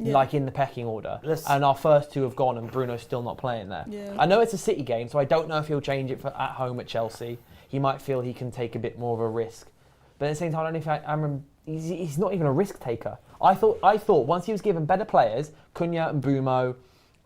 Yeah. Like in the pecking order. And our first two have gone and Bruno's still not playing there. Yeah. I know it's a City game, so I don't know if he'll change it for at home at Chelsea. He might feel he can take a bit more of a risk. But at the same time, I don't know if Amorim, he's not even a risk taker. I thought once he was given better players, Cunha and Bumo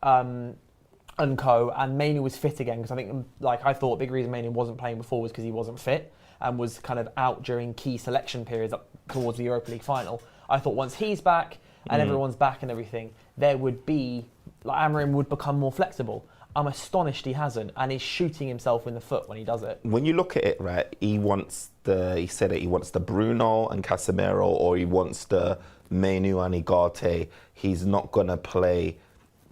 and co, and Mainoo was fit again, because I think, I thought a big reason Mainoo wasn't playing before was because he wasn't fit and was kind of out during key selection periods up towards the Europa League final. I thought once he's back, and everyone's back and everything, there would be, Amorim would become more flexible. I'm astonished he hasn't, and he's shooting himself in the foot when he does it. When you look at it, right, he said he wants the Bruno and Casemiro, or he wants the Mainoo and Ugarte. He's not going to play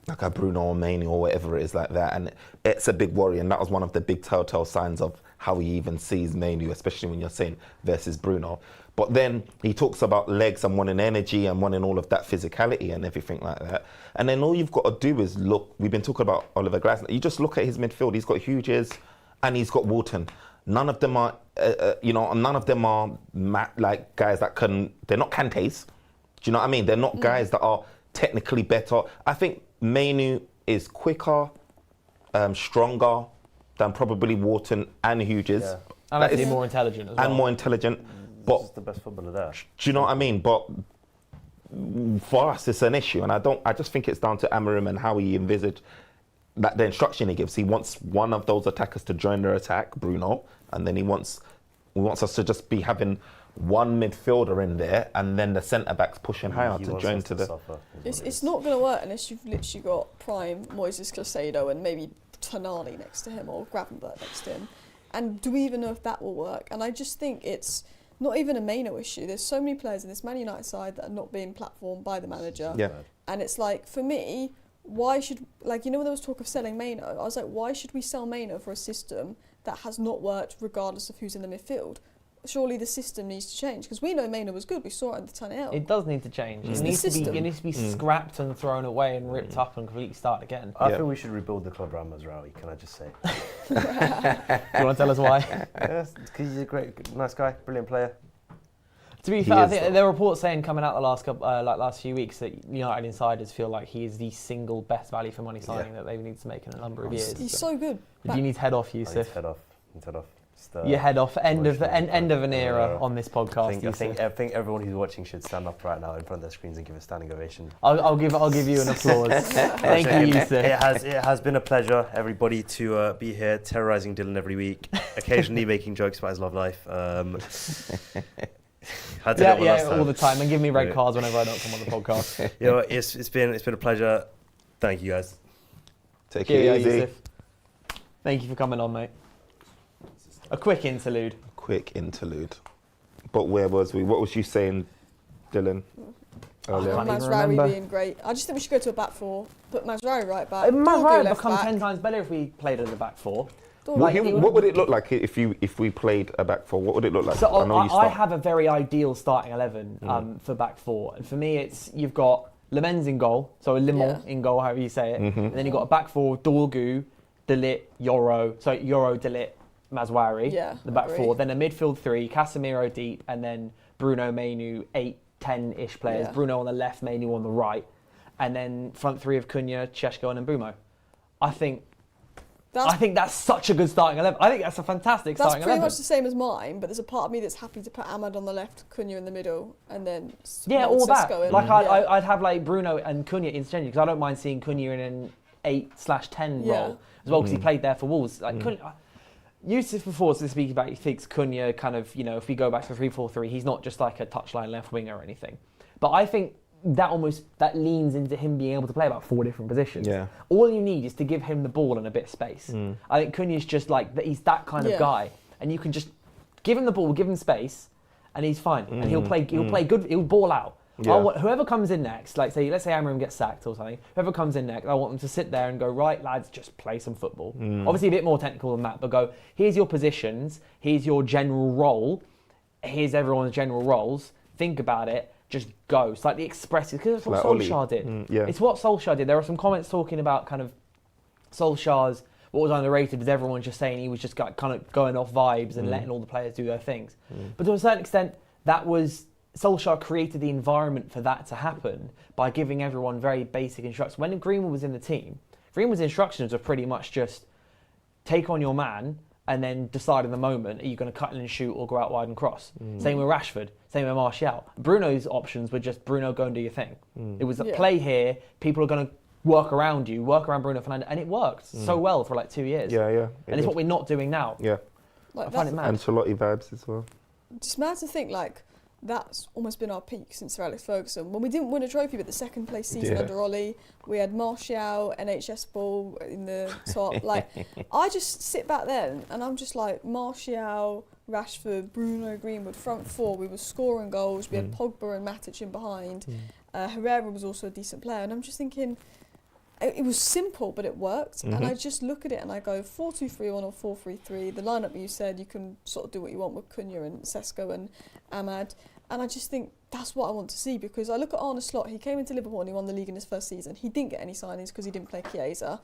like a Bruno or Mainoo or whatever it is like that, and it's a big worry, and that was one of the big telltale signs of how he even sees Mainoo, especially when you're saying versus Bruno. But then he talks about legs and wanting energy and wanting all of that physicality and everything like that. And then all you've got to do is look. We've been talking about Oliver Glasner. You just look at his midfield. He's got Hughes and he's got Walton. None of them are, like guys that can. They're not Kantes. Do you know what I mean? They're not guys that are technically better. I think Mainoo is quicker, stronger than probably Walton and Hughes. Yeah. And actually more intelligent as well. And more intelligent. But He's the best footballer there. do you know what I mean? But for us, it's an issue, and I just think it's down to Amorim and how he envisaged that the instruction he gives. He wants one of those attackers to join their attack, Bruno, and then he wants us to just be having one midfielder in there, and then the centre backs pushing higher to join to the. It's not going to work unless you've literally got prime Moises Caicedo and maybe Tonali next to him or Gravenberch next to him. And do we even know if that will work? And I just think it's not even a Mainoo issue. There's so many players in this Man United side that are not being platformed by the manager. Yeah. And it's like, for me, why should, when there was talk of selling Mainoo, I was like, why should we sell Mainoo for a system that has not worked regardless of who's in the midfield? Surely the system needs to change, because we know Mainoo was good. We saw it in the Tunnel. It does need to change. It's It needs the to be scrapped and thrown away and ripped up and completely start again. I think we should rebuild the club around Mazraoui, can I just say? Do you want to tell us why? Yes, because he's a great, nice guy, brilliant player. To be fair, I think there are reports saying coming out the last few weeks that United insiders feel like he is the single best value for money signing that they need to make in a number of years. He's so good. You need to head off, Yusuf. Head off. You head off. End of an era on this podcast. I think everyone who's watching should stand up right now in front of their screens and give a standing ovation. I'll give you an applause. Thank you, Yusuf. It has been a pleasure, everybody, to be here terrorising Dylan every week, occasionally making jokes about his love life. All the time, and give me red cards whenever I don't come on the podcast. It's been a pleasure. Thank you, guys. Take it easy. Yusuf. Thank you for coming on, mate. A quick interlude. But where was we? What was you saying, Dylan? earlier. can't even Mazraoui remember. being great. I just think we should go to a back four. Put Mazraoui right back. Mazraoui Dorgu would left become back. 10 times better if we played at the back four. Dorgu- What would it look like if we played a back four? What would it look like? So I know you I start. have a very ideal starting 11 for back four. And for me, you've got Lemens in goal, so Limon in goal, however you say it. And then you've got a back four, Dorgu, Delit, Yoro, Delit, Mazraoui, the back agree. four. Then a midfield three, Casemiro deep, and then Bruno, Mainoo, 8, 10-ish players. Yeah. Bruno on the left, Mainoo on the right. And then front three of Cunha, Chesko and Mbumo. I think that's such a good starting 11. I think that's a fantastic That's starting pretty 11. much the same as mine, but there's a part of me that's happy to put Amad on the left, Cunha in the middle, and then Yeah, all that. Sesko in. Like I'd have like Bruno and Cunha interchangeably because I don't mind seeing Cunha in an 8/10 role as well because he played there for Wolves. Like Yusuf before speaking about he thinks Cunha kind of, you know, if we go back to 3-4-3, he's not just like a touchline left winger or anything. But I think that leans into him being able to play about 4 different positions. Yeah. All you need is to give him the ball and a bit of space. I think Cunha's just like he's that kind of guy, and you can just give him the ball, give him space, and he's fine. And he'll play good. He'll ball out. Yeah. Whoever comes in next, let's say Amorim gets sacked or something. Whoever comes in next, I want them to sit there and go, right, lads, just play some football. Obviously a bit more technical than that, but go, here's your positions, here's your general role, here's everyone's general roles. Think about it. Just go. Slightly expressive, because it's what Like Solskjaer did. yeah. It's what Solskjaer did. There are some comments talking about kind of Solskjaer's, what was underrated was everyone just saying he was just kind of going off vibes and letting all the players do their things. But to a certain extent, that was, Solskjaer created the environment for that to happen by giving everyone very basic instructions. When Greenwood was in the team, Greenwood's instructions were pretty much just take on your man and then decide in the moment, are you going to cut in and shoot or go out wide and cross? Same with Rashford, same with Martial. Bruno's options were just, Bruno, go and do your thing. It was a play here, people are going to work around you, work around Bruno Fernandes, and it worked so well for like 2 years. Yeah. And it's what we're not doing now. Yeah. Like, I find it mad. Ancelotti vibes as well. Just mad to think like that's almost been our peak since Sir Alex Ferguson. When we didn't win a trophy, but the second place season under Ollie, we had Martial, NHS ball in the top. Like, I just sit back there and I'm just like, Martial, Rashford, Bruno, Greenwood, front four. We were scoring goals. We had Pogba and Matic in behind. Herrera was also a decent player, and I'm just thinking. It was simple, but it worked. And I just look at it and I go 4-2-3-1 or 4-3-3. The lineup you said, you can sort of do what you want with Cunha and Sesko and Amad. And I just think that's what I want to see, because I look at Arne Slot. He came into Liverpool and he won the league in his first season. He didn't get any signings because he didn't play Chiesa.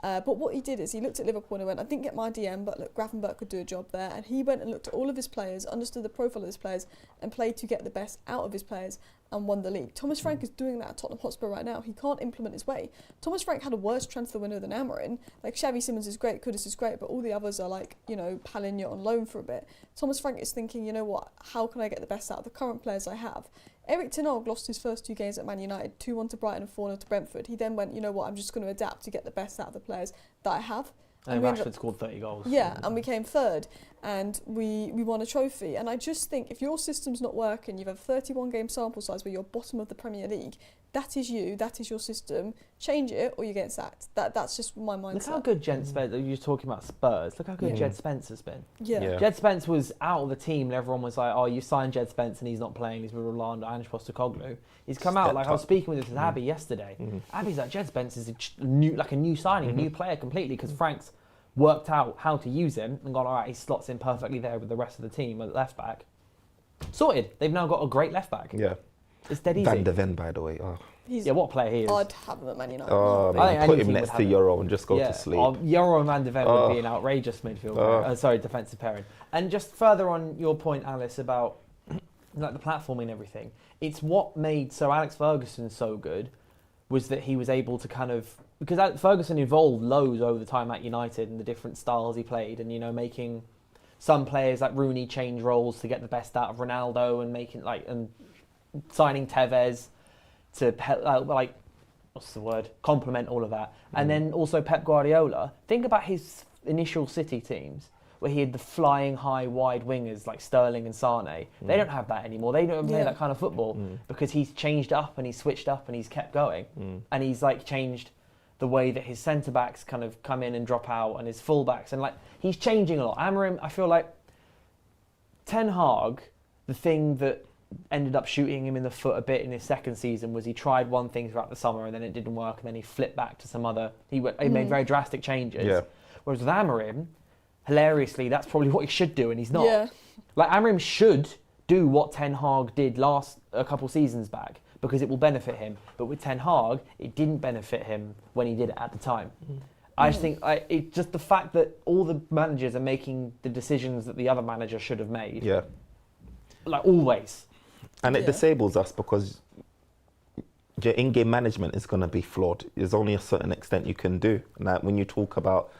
But what he did is he looked at Liverpool and went, I didn't get my DM, but look, Gravenberch could do a job there. And he went and looked at all of his players, understood the profile of his players, and played to get the best out of his players and won the league. Thomas Frank is doing that at Tottenham Hotspur right now. He can't implement his way. Thomas Frank had a worse transfer window than Amorim. Like, Xavi Simons is great, Kudus is great, but all the others are like, you know, Palinha on loan for a bit. Thomas Frank is thinking, you know what, how can I get the best out of the current players I have? Eric Ten Hag lost his first 2 games at Man United, 2-1 to Brighton and 4-0 to Brentford. He then went, you know what, I'm just going to adapt to get the best out of the players that I have. And we ended Rashford scored 30 goals. Yeah, and we came third, and we won a trophy. And I just think if your system's not working, you've a 31 game sample size where you're bottom of the Premier League, that is you, that is your system. Change it or you get sacked. That's just my mindset. Look how good Jed Spence, you were talking about Spurs, look how good Jed Spence has been. Yeah. Jed Spence was out of the team and everyone was like, oh, you signed Jed Spence and he's not playing, he's with Rolando and Postecoglou. He's come out, like I was speaking with this with Abby yesterday. Abby's like, Jed Spence is a new signing, a new player completely, because Frank's worked out how to use him and gone, all right, he slots in perfectly there with the rest of the team at left back. Sorted. They've now got a great left back. Yeah. It's dead easy. Van de Ven, by the way. Oh. Yeah, what player he is. I'd have him at Man United. Oh, I think man. Put any him team next would to have Euro and just go to sleep. Euro and Van de Ven would be an outrageous midfield. Defensive pairing. And just further on your point, Alice, about like the platforming and everything, it's what made Sir Alex Ferguson so good was that he was able to kind of, because Ferguson evolved loads over the time at United and the different styles he played, and, you know, making some players like Rooney change roles to get the best out of Ronaldo, and making and signing Tevez to complement all of that. And then also Pep Guardiola. Think about his initial City teams where he had the flying high wide wingers like Sterling and Sane. They don't have that anymore. They don't play that kind of football because he's changed up and he's switched up and he's kept going. And he's like changed the way that his centre backs kind of come in and drop out, and his full backs, and like he's changing a lot. Amorim, I feel like Ten Hag, the thing that ended up shooting him in the foot a bit in his second season was he tried one thing throughout the summer and then it didn't work and then he flipped back to some other. He made very drastic changes. Yeah. Whereas with Amorim, hilariously, that's probably what he should do and he's not. Yeah. Like Amorim should do what Ten Hag did a couple seasons back because it will benefit him. But with Ten Hag, it didn't benefit him when he did it at the time. I just think it's just the fact that all the managers are making the decisions that the other manager should have made. Yeah. Like always. And it disables us because your in-game management is going to be flawed. There's only a certain extent you can do. Now, when you talk about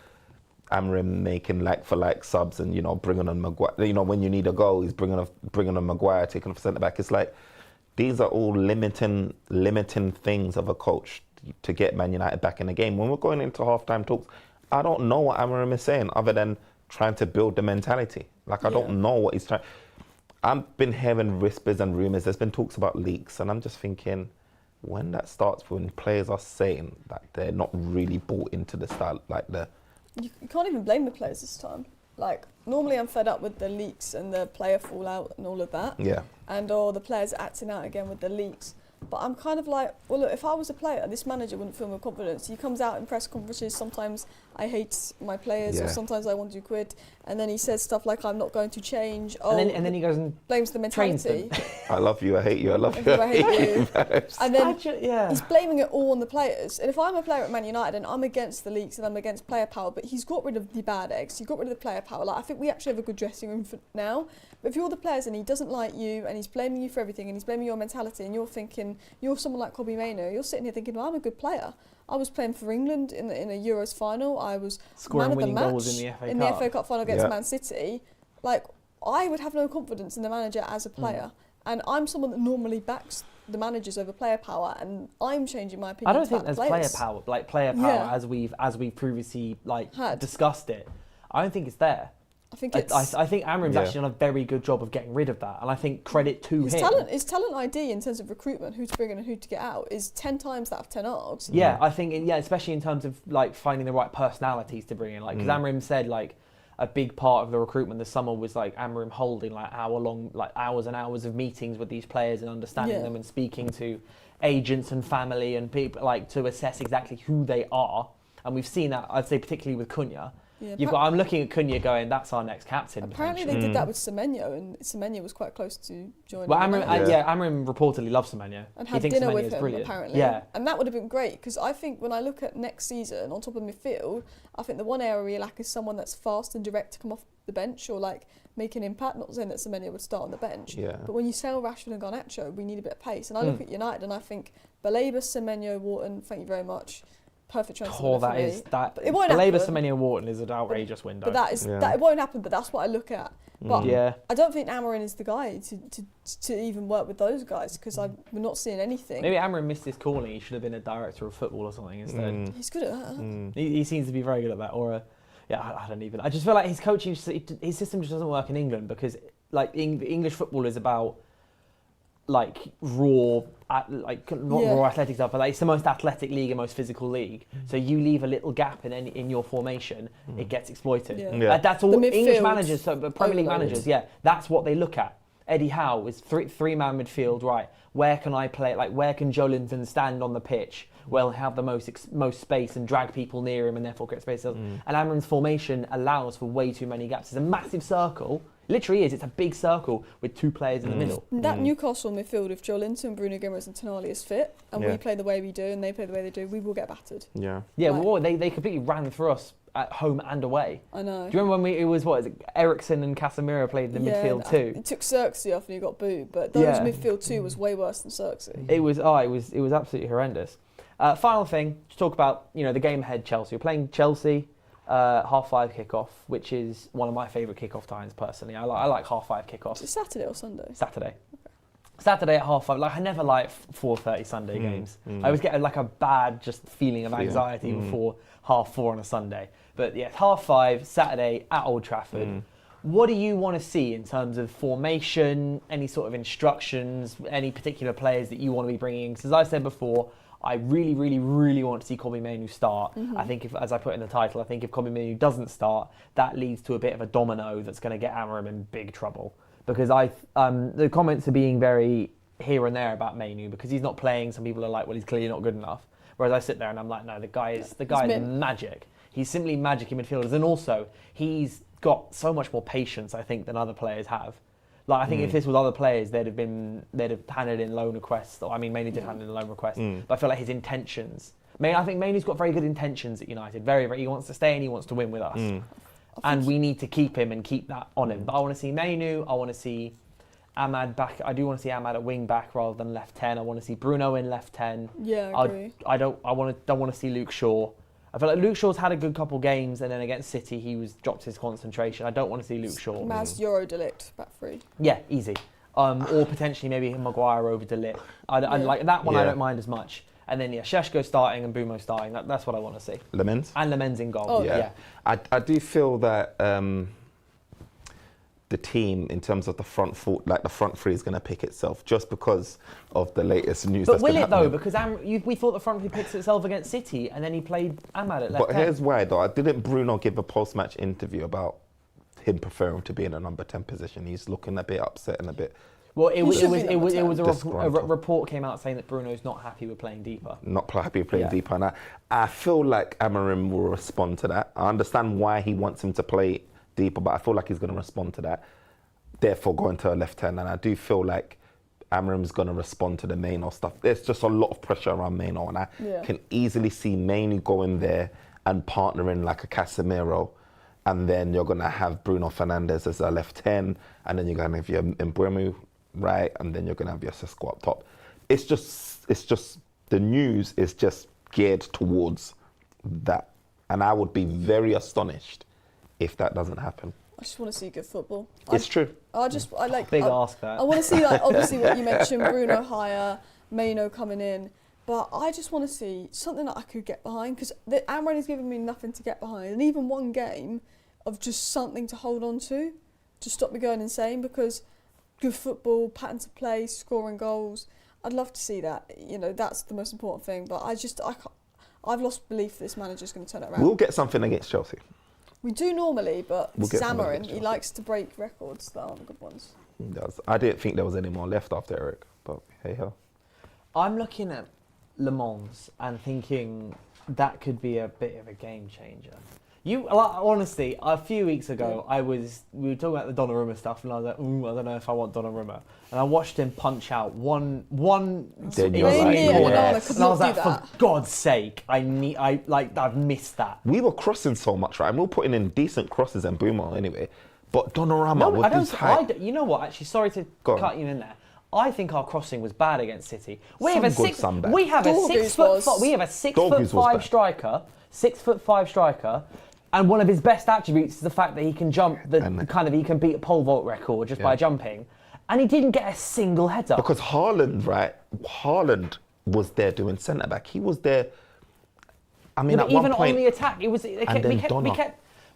Amorim making like-for-like subs and, you know, bringing on Maguire, you know, when you need a goal, he's bringing on Maguire, taking off centre-back. It's like, these are all limiting things of a coach to get Man United back in the game. When we're going into half-time talks, I don't know what Amorim is saying other than trying to build the mentality. Like, I don't know what he's trying. I've been hearing whispers and rumours. There's been talks about leaks, and I'm just thinking, when that starts, when players are saying that they're not really bought into the style, like You can't even blame the players this time. Like, normally I'm fed up with the leaks and the player fallout and all of that. Yeah. And or the players acting out again with the leaks. But I'm kind of like, well, look, if I was a player, this manager wouldn't feel with confidence. He comes out in press conferences, sometimes I hate my players or sometimes I want to quit. And then he says stuff like, I'm not going to change. Oh, and then he goes and blames the mentality. I love you, I hate you, I love you, I hate you. And then yeah. he's blaming it all on the players. And if I'm a player at Man United and I'm against the leaks and I'm against player power, but he's got rid of the bad eggs, he got rid of the player power. Like, I think we actually have a good dressing room for now. But if you're the players and he doesn't like you and he's blaming you for everything and he's blaming your mentality and you're thinking, you're someone like Kobbie Mainoo, you're sitting here thinking, well, I'm a good player. I was playing for England in a Euros final. I was scoring man of the winning match goals in the FA in Cup. the FA Cup final against Man City. Like, I would have no confidence in the manager as a player. And I'm someone that normally backs the managers over player power, and I'm changing my opinion. I don't think there's players. player power as we've previously discussed it. I don't think it's there. I think it's. I think Amorim's actually done a very good job of getting rid of that, and I think credit to him. His talent ID in terms of recruitment, who to bring in and who to get out, is 10 times that of Ten Hag's. Yeah, I think especially in terms of like finding the right personalities to bring in, like because Amorim said like a big part of the recruitment this summer was like Amorim holding like hours and hours of meetings with these players and understanding them and speaking to agents and family and people like to assess exactly who they are, and we've seen that I'd say particularly with Cunha. Yeah, I'm looking at Cunha going, that's our next captain. Apparently they did that with Semenyo, and Semenyo was quite close to joining. Well, Amorim reportedly loves Semenyo. And had dinner with him, apparently. Yeah. And that would have been great, because I think when I look at next season, on top of midfield, I think the one area we lack is someone that's fast and direct to come off the bench or like make an impact. Not saying that Semenyo would start on the bench, but when you sell Rashford and Garnacho, we need a bit of pace. And I look at United and I think Baleba, Semenyo, Wharton, thank you very much. Perfect transfer. It won't happen. Semenyo Wharton is an outrageous window. But that it won't happen. But that's what I look at. But I don't think Amorim is the guy to even work with those guys, because we're not seeing anything. Maybe Amorim missed his calling. He should have been a director of football or something instead. He's good at that. He seems to be very good at that. Or I don't even. I just feel like his coaching, his system just doesn't work in England, because like English football is about like raw athletic stuff, but like it's the most athletic league and most physical league. So you leave a little gap in your formation, it gets exploited. That's all English managers, Premier League managers. Yeah, that's what they look at. Eddie Howe is three-man midfield. Right, where can I play? Like, where can Joelinton stand on the pitch? Well, have the most space and drag people near him, and therefore create space. And Amorim's formation allows for way too many gaps. It's a massive circle. Literally is. It's a big circle with two players in the middle. That Newcastle midfield, if Joelinton, Bruno Guimaraes and Tonali is fit, and we play the way we do and they play the way they do, we will get battered. Yeah. Well, they completely ran through us at home and away. I know. Do you remember when Ericsson and Casemiro played the midfield too? It took Xerxes off and he got booed, but those midfield two was way worse than Xerxes. It was absolutely horrendous. Final thing to talk about, the game ahead. Chelsea. We're playing Chelsea. 5:30 kickoff, which is one of my favourite kickoff times personally. I like 5:30 kickoffs. Is it Saturday or Sunday? Saturday. Okay. Saturday at 5:30. Like I never like 4:30 Sunday games. I always get like a bad just feeling of anxiety before 4:30 on a Sunday. But yeah, 5:30 Saturday at Old Trafford. What do you want to see in terms of formation? Any sort of instructions? Any particular players that you want to be bringing? Because as I said before, I really, really, really want to see Kobbie Mainoo start. I think, as I put in the title, I think if Kobbie Mainoo doesn't start, that leads to a bit of a domino that's going to get Amorim in big trouble. because the comments are being very here and there about Mainoo because he's not playing. Some people are like, well, he's clearly not good enough. Whereas I sit there and I'm like, no, the guy is magic. He's simply magic in midfielders, and also he's got so much more patience, I think, than other players have. Like I think if this was other players, they'd have handed in loan requests. Or I mean, Mainoo did hand in a loan request, but I feel like his intentions. I think Mainoo's got very good intentions at United. Very, very. He wants to stay and he wants to win with us, and we need to keep him and keep that on him. But I want to see Mainoo. I want to see Amad back. I do want to see Amad at wing back rather than left 10. I want to see Bruno in left 10. Yeah, I agree. I don't want to see Luke Shaw. I feel like Luke Shaw's had a good couple games, and then against City he dropped his concentration. I don't want to see Luke Shaw. Maz Euro Delict back three. Yeah, easy. Or potentially maybe Maguire over Delict. I like that one. I don't mind as much. And then Šeško starting and Bumo starting. That's what I want to see. Lemens? And Lemens in goal. Oh, yeah. I do feel that the team, in terms of the front three is going to pick itself just because of the latest news. But will it though? Because we thought the front three picks itself against City, and then he played Amad at left. But here's why though. Didn't Bruno give a post-match interview about him preferring to be in a number 10 position? He's looking a bit upset and a bit. Well, it was a disgruntled. report came out saying that Bruno's not happy with playing deeper. Not happy playing deeper, and I feel like Amorim will respond to that. I understand why he wants him to play deeper, but I feel like he's going to respond to that. Therefore, going to a left hand, and I do feel like Amorim's going to respond to the Mainoo stuff. There's just a lot of pressure around Mainoo, and I can easily see Mainoo going there and partnering like a Casemiro, and then you're going to have Bruno Fernandes as a left 10, and then you're going to have your Mbeumo right, and then you're going to have your Šeško up top. It's just the news is just geared towards that, and I would be very astonished if that doesn't happen. I just want to see good football. It's true. I ask that. I want to see, like, obviously what you mentioned, Bruno higher, Mainoo coming in, but I just want to see something that I could get behind, because Amorim has given me nothing to get behind, and even one game of just something to hold on to stop me going insane, because good football, patterns of play, scoring goals, I'd love to see that. You know, that's the most important thing, but I've lost belief this manager's going to turn it around. We'll get something against Chelsea. We do normally, but We'll get something Amorim, against he Chelsea. likes to break records that aren't good ones. He does. I didn't think there was any more left after Eric, but hey ho. I'm looking at Le Mans and thinking that could be a bit of a game changer. Honestly, a few weeks ago, we were talking about the Donnarumma stuff, and I was like, I don't know if I want Donnarumma. And I watched him punch out one. Then you're like, and I was like, for God's sake, I've missed that. We were crossing so much, right? And we were putting in decent crosses and Boomer anyway. But Donnarumma with his height. You know what? Actually, sorry to cut you in there. I think our crossing was bad against City. We have a 6 foot 5 striker. 6 foot 5 striker. And one of his best attributes is the fact that he can jump, he can beat a pole vault record just by jumping. And he didn't get a single header. Because Haaland was there doing centre back. He was there. I mean, at even one point, on the attack,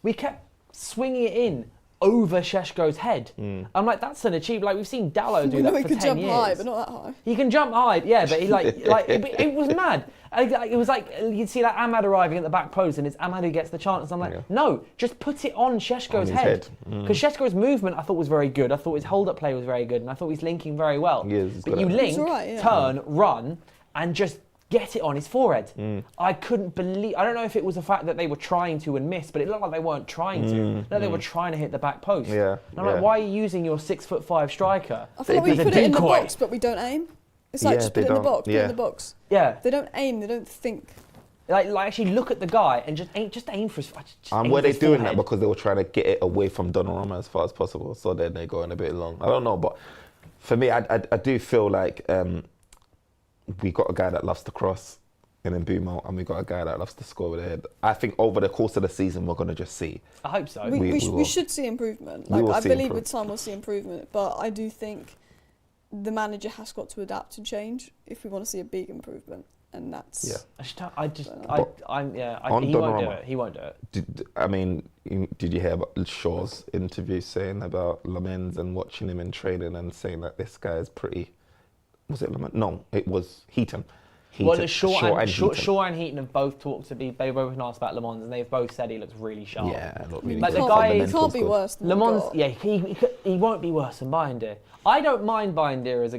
we kept swinging it in over Šeško's head. I'm like, that's an achievement. Like, we've seen Diallo do that for 10 years. He can jump high, but not that high. He can jump high, yeah, but he it was mad. It was like, you'd see like Amad arriving at the back post, and it's Amad who gets the chance. I'm like, no, just put it on Šeško's head. Because Šeško's movement, I thought, was very good. I thought his hold-up play was very good, and I thought he's linking very well. But you link, turn, run, and just get it on his forehead. I couldn't believe. I don't know if it was the fact that they were trying to and missed, but it looked like they weren't trying to. No, they were trying to hit the back post. And I'm like, why are you using your 6 foot 5 striker? I feel like we put it in the box, but we don't aim. It's like just put it in the box. Put it in the box. Yeah. They don't aim. They don't think. Like actually look at the guy and just aim for his. And were they doing that because they were trying to get it away from Donnarumma as far as possible? So then they're going a bit long. I don't know, but for me, I do feel like we got a guy that loves to cross in Mbeumo, and we got a guy that loves to score with the head. I think over the course of the season, we're going to just see. I hope so. We should see improvement. Like, I believe with time we'll see improvement, but I do think the manager has got to adapt and change if we want to see a big improvement, and that's. Yeah. He won't do it. He won't do it. Did you hear about Shaw's interview saying about Lemens and watching him in training and saying that this guy is pretty? Was it Lemens? No, it was Heaton. Well, Shaw and Heaton. Heaton have both talked to be. They've both been asked about Le Mans, and they've both said he looks really sharp. Yeah, look really Like good. the guy- He Fundamental's can't be good. worse than Le Mans, what yeah, he won't be worse than Binder. I don't mind Binder as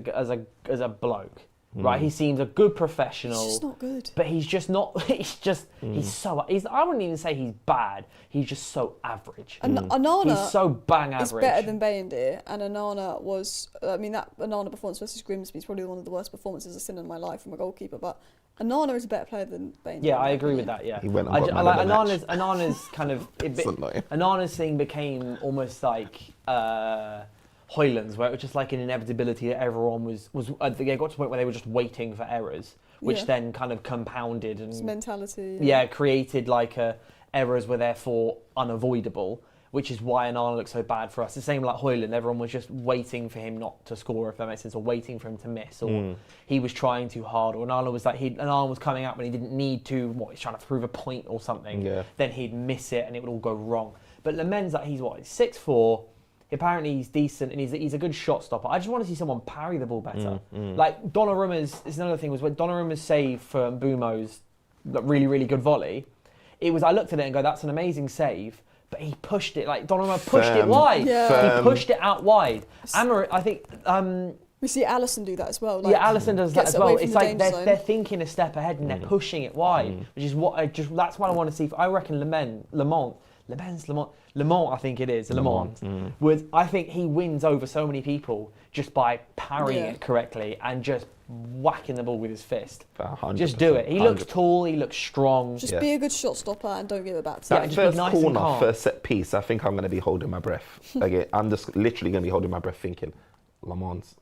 a bloke, right? He seems a good professional. He's just not good. But he's just not. He's so. I wouldn't even say he's bad. He's just so average. And Onana He's so bang average. is better than Bayindir, and Onana was. I mean, that Onana performance versus Grimsby is probably one of the worst performances I've seen in my life from a goalkeeper. But Onana is a better player than Bayindir. Yeah, I agree with that. Yeah, He went and got man of the match. Anana's kind of It's annoying. Anana's thing became almost like Hoyland's, where it was just like an inevitability that everyone was. They got to the point where they were just waiting for errors, which Yeah. then kind of compounded and His mentality. created like errors were therefore unavoidable, which is why Onana looks so bad for us. The same like Hoyland, everyone was just waiting for him not to score, if that makes sense, or waiting for him to miss, or he was trying too hard, or Onana was coming out when he didn't need to. He's trying to prove a point or something. Yeah. Then he'd miss it and it would all go wrong. But Le Mans, like he's 6'4". Apparently he's decent and he's a good shot stopper. I just want to see someone parry the ball better. Like Donnarumma's. It's another thing was when Donnarumma's save for Mbumo's really really good volley. It was. I looked at it and go, that's an amazing save. But he pushed it, like Donnarumma pushed it wide. Yeah. He pushed it out wide. Amorim, I think. We see Alisson do that as well. Like, Alisson does that gets as well. away from It's the like danger zone. they're thinking a step ahead and they're pushing it wide, which is that's what I want to see. I reckon Le Mans. I think it is Le Mans. I think he wins over so many people just by parrying it correctly and just whacking the ball with his fist. 100%. Just do it. He looks 100%. tall. He looks strong. Just be a good shot stopper and don't give it back to Yeah, That just be first nice and corner, calm. first set piece, I think I'm going to be holding my breath. Again, I'm just literally going to be holding my breath thinking, Le Mans,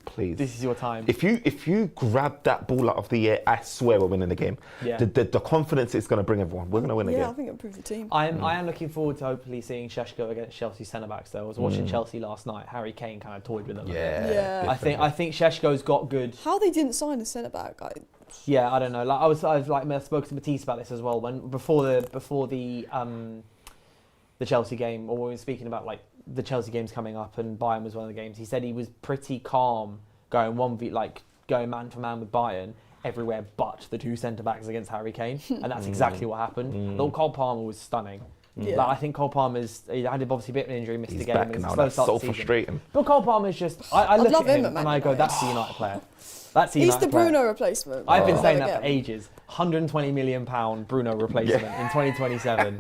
please. This is your time. If you grab that ball out of the air, I swear we're winning the game. Yeah. The confidence it's going to bring everyone. We're going to win the Yeah, I game. think it'll improve the team. I am looking forward to hopefully seeing Šeško against Chelsea centre-backs though. I was watching Chelsea last night. Harry Kane kind of toyed with them. Yeah. I think Šeško's got good. How they didn't sign a centre back? Yeah, I don't know. Like I spoke to Matisse about this as well before the Chelsea game, or when we were speaking about like the Chelsea games coming up and Bayern was one of the games. He said he was pretty calm going going man for man with Bayern everywhere but the two centre backs against Harry Kane, and that's exactly what happened. Though Cole Palmer was stunning. Yeah. Like, I think Cole Palmer's he had obviously a bit of an injury, missed He's the game. back and it's now. a slow That's start so to the season. frustrating. But Cole Palmer's just I look love at him him at Man and I go, United. that's the United player. That's the He's United the player. Bruno replacement. I've been Never saying that get for him. ages. £120 million Bruno replacement in 2027.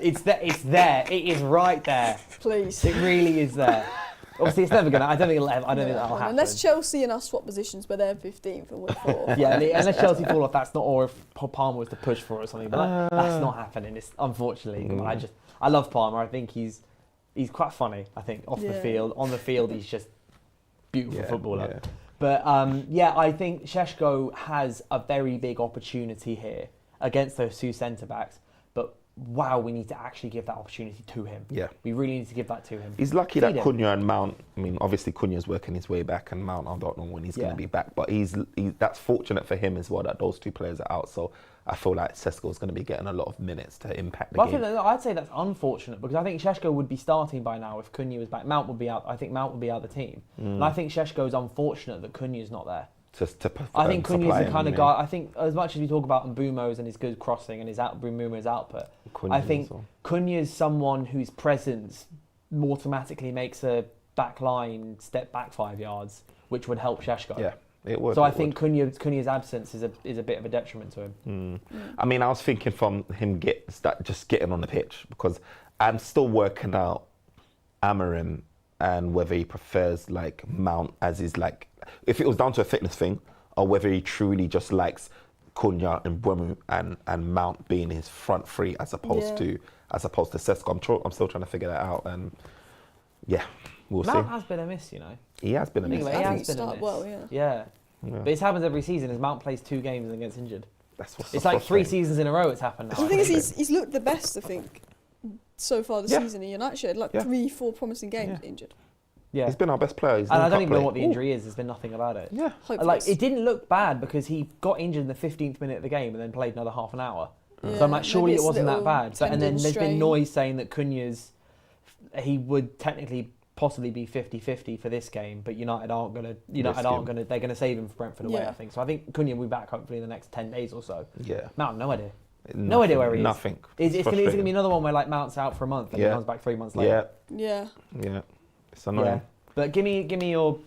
It's there. It is right there. Please. It really is there. Obviously, it's never gonna. I don't think that'll happen. Unless Chelsea and us swap positions, but they're 15th and we're 4th. Yeah, unless Chelsea fall off, that's not. Or if Palmer was to push for it or something, but that's not happening. It's unfortunately. I love Palmer. I think he's quite funny. I think off the field, on the field, he's just beautiful footballer. Yeah. But I think Šeško has a very big opportunity here against those two centre backs. But wow, we need to actually give that opportunity to him. Yeah. We really need to give that to him. He's lucky Feed that him. Cunha and Mount, I mean, obviously Cunha's working his way back and Mount, I don't know when he's going to be back, but that's fortunate for him as well that those two players are out. So I feel like Šeško's going to be getting a lot of minutes to impact the Well, game. I'd say that's unfortunate because I think Šeško would be starting by now if Cunha was back. Mount would be out. I think Mount would be out of the team. And I think Šeško's unfortunate that Cunha's not there. I think Cunha's the kind of guy. I think as much as we talk about Mbumo's and his good crossing and Mbumo's output, I think Cunha's someone whose presence automatically makes a back line step back 5 yards, which would help Šeško. Yeah, it would. So I think Cunha's absence is a bit of a detriment to him. I mean, I was thinking from him just getting on the pitch because I'm still working out Amorim and whether he prefers like Mount as his like, if it was down to a fitness thing, or whether he truly just likes Cunha and Mbeumo and Mount being his front three as opposed to Šeško. I'm still trying to figure that out, and yeah, we'll Mount see. has been a miss, you know. He has been a Think miss. about it, he I has think he been a started miss. well, yeah. Yeah. But it happens every season as Mount plays 2 games and gets injured. That's what's It's so like 3 frustrating. seasons in a row it's happened now. The thing is, he's looked the best, I think, so far this Yeah. season in United. He had like 3-4 promising games injured. Yeah. He's been our best player. He's And I no don't cup even know player. what the injury is. There's been nothing about it. Yeah. Hopeless. Like, it didn't look bad because he got injured in the 15th minute of the game and then played another half an hour. Yeah, So I'm like, surely maybe it it's wasn't that little bad. But, and then tendon there's strain. been noise saying that Cunha's, he would technically possibly be 50-50 for this game, but United aren't going to. They're going to save him for Brentford away. Yeah. I think so. I think Cunha will be back hopefully in the next 10 days or so. Yeah. Mount, no idea. No idea where he is. Nothing. It's going to be another one where like Mount's out for a month and he comes back 3 months later. Yeah. Yeah. It's annoying. Yeah. But give me your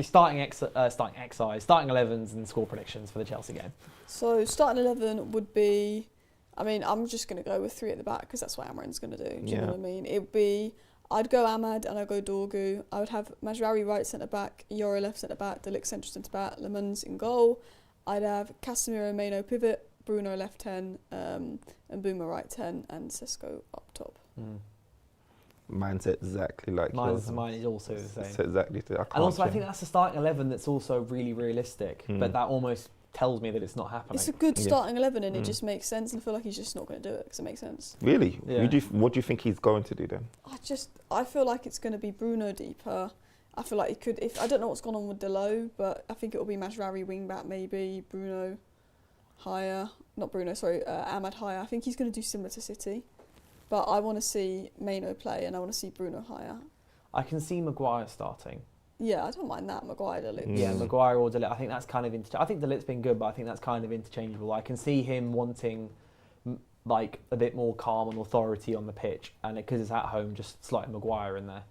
starting 11s and score predictions for the Chelsea game. So starting 11 would be, I mean, I'm just going to go with 3 at the back because that's what Amorim's going to do. Do you know what I mean? It would be, I'd go Amad and I'd go Dorgu. I would have Mazraoui right centre back, Yoro left centre back, De Ligt central centre back, Lemons in goal. I'd have Casemiro Mainoo pivot, Bruno left 10, and Boomer right 10, and Sesko up top. Mine's exactly like yours. Mine is also the same. It's exactly. And also, I think that's the starting 11 that's also really realistic, but that almost tells me that it's not happening. It's a good starting 11 and it just makes sense, and I feel like he's just not going to do it because it makes sense. Really? Yeah. What do you think he's going to do then? I feel like it's going to be Bruno deeper. I feel like he could, I don't know what's gone on with Diallo, but I think it will be Mazraoui wing back maybe, Bruno higher, Amad higher. I think he's going to do similar to City. But I want to see Mainoo play and I want to see Bruno higher. I can see Maguire starting. Yeah, I don't mind that. Maguire, De Ligt. Yeah, Maguire or De Ligt. I think that's kind of I think De Ligt's been good, but I think that's kind of interchangeable. I can see him wanting like a bit more calm and authority on the pitch, and because it's at home, just slide Maguire in there.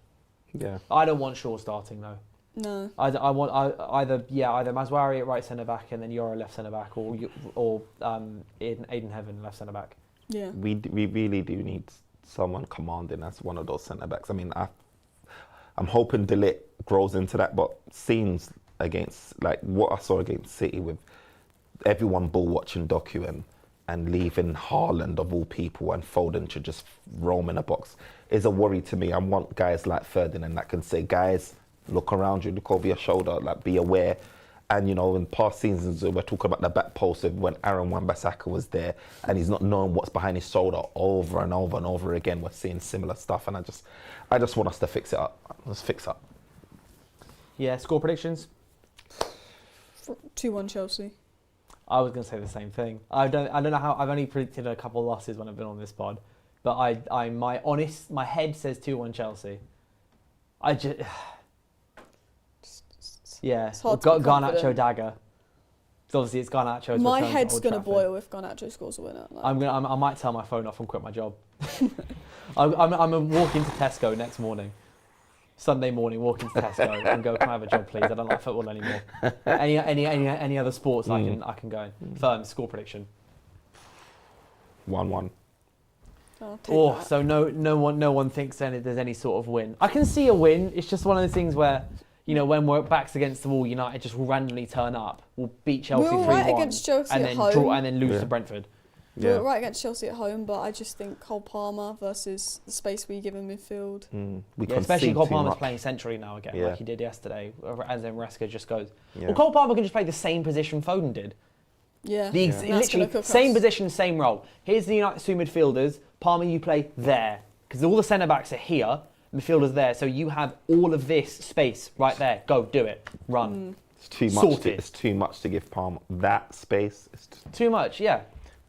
Yeah. I don't want Shaw starting though. No. I want either Mazraoui at right centre back and then Yoro left centre back, or Aiden Heaven left centre back. Yeah. We really do need someone commanding as one of those centre backs. I mean, I'm hoping De Ligt grows into that, but seems against like what I saw against City with everyone ball watching Doku and leaving Haaland of all people and Foden to just roam in a box is a worry to me. I want guys like Ferdinand that can say, guys, look around you, look over your shoulder, like be aware. And, you know, in past seasons, we're talking about the back post of when Aaron Wan-Bissaka was there and he's not knowing what's behind his shoulder over and over and over again. We're seeing similar stuff, and I just want us to fix it up. Let's fix up. Yeah, score predictions? 2-1 Chelsea. I was going to say the same thing. I don't know how. I've only predicted a couple of losses when I've been on this pod, but my head says 2-1 Chelsea. Yeah, Garnacho dagger. So obviously it's Garnacho's. My head's gonna boil if Garnacho scores a winner. Like. I might turn my phone off and quit my job. I'm gonna walk into Tesco next morning, Sunday morning. Walk into Tesco and go, "Can I have a job, please? I don't like football anymore." Any other sports I can go in. Firm score prediction. 1-1. So no one thinks there's any sort of win. I can see a win. It's just one of those things where, you know, when we're backs against the wall, United just will randomly turn up. We'll beat Chelsea 3-1 right against Chelsea and at then home. draw and then lose to Brentford. We were right against Chelsea at home, but I just think Cole Palmer versus the space we give in midfield. Especially Cole Palmer's playing centrally now again, like he did yesterday, as then Reska just goes. Yeah. Well, Cole Palmer can just play the same position Foden did. Yeah. Literally same position, same role. Here's the United 2 midfielders. Palmer, you play there. Because all the centre-backs are here, midfielders there. So you have all of this space right there. Go, do it. Run. It's too much. It's too much to give Palmer that space. It's too much, yeah.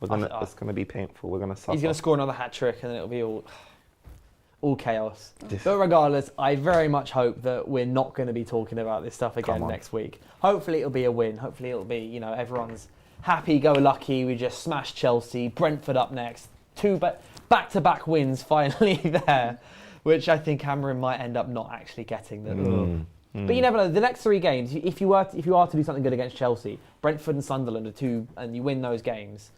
It's going to be painful. We're going to suffer. He's going to score another hat-trick and then it'll be all chaos. But regardless, I very much hope that we're not going to be talking about this stuff again next week. Hopefully it'll be a win. Hopefully it'll be, you know, everyone's happy-go-lucky. We just smashed Chelsea. Brentford up next. 2 back-to-back wins finally there, which I think Amorim might end up not actually getting. But you never know. The next 3 games, if you are to do something good against Chelsea, Brentford and Sunderland are 2, and you win those games,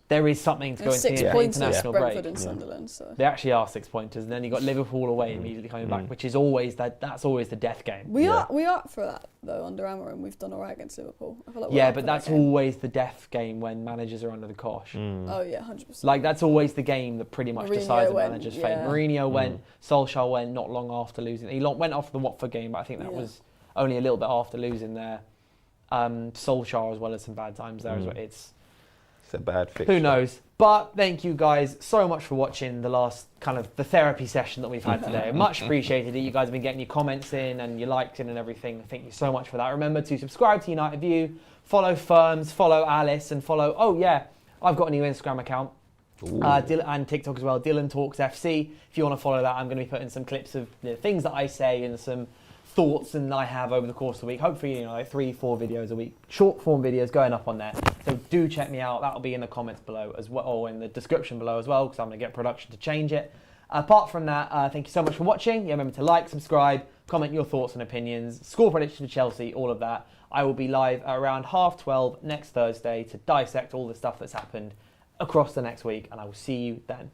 there is something to go into the international break. Brentford and Sunderland, so. They actually are 6 pointers, and then you've got Liverpool away immediately coming back, which is always that's always the death game. We are up for that though under Amorim. We've done alright against Liverpool. I feel like but that's always the death game when managers are under the cosh. Oh yeah, 100%. Like that's always the game that pretty much decides the manager's fate. Mourinho went, Solskjaer went not long after losing. He went off the Watford game, but I think that was only a little bit after losing there. Solskjaer as well as some bad times there as well. It's a bad fixture. Who knows? But thank you guys so much for watching the last kind of the therapy session that we've had today. Much appreciated. You guys have been getting your comments in and your likes in and everything. Thank you so much for that. Remember to subscribe to United View, follow Firms, follow Alice, and follow. Oh yeah, I've got a new Instagram account. And TikTok as well, Dylan Talks FC. If you want to follow that, I'm going to be putting some clips of the things that I say and some thoughts and I have over the course of the week. Hopefully, like 3-4 videos a week, short form videos going up on there. So do check me out. That'll be in the comments below as well, or in the description below as well, because I'm going to get production to change it. Apart from that, thank you so much for watching. Yeah, remember to like, subscribe, comment your thoughts and opinions, score predictions for Chelsea, all of that. I will be live at around 12:30 next Thursday to dissect all the stuff that's happened across the next week, and I will see you then.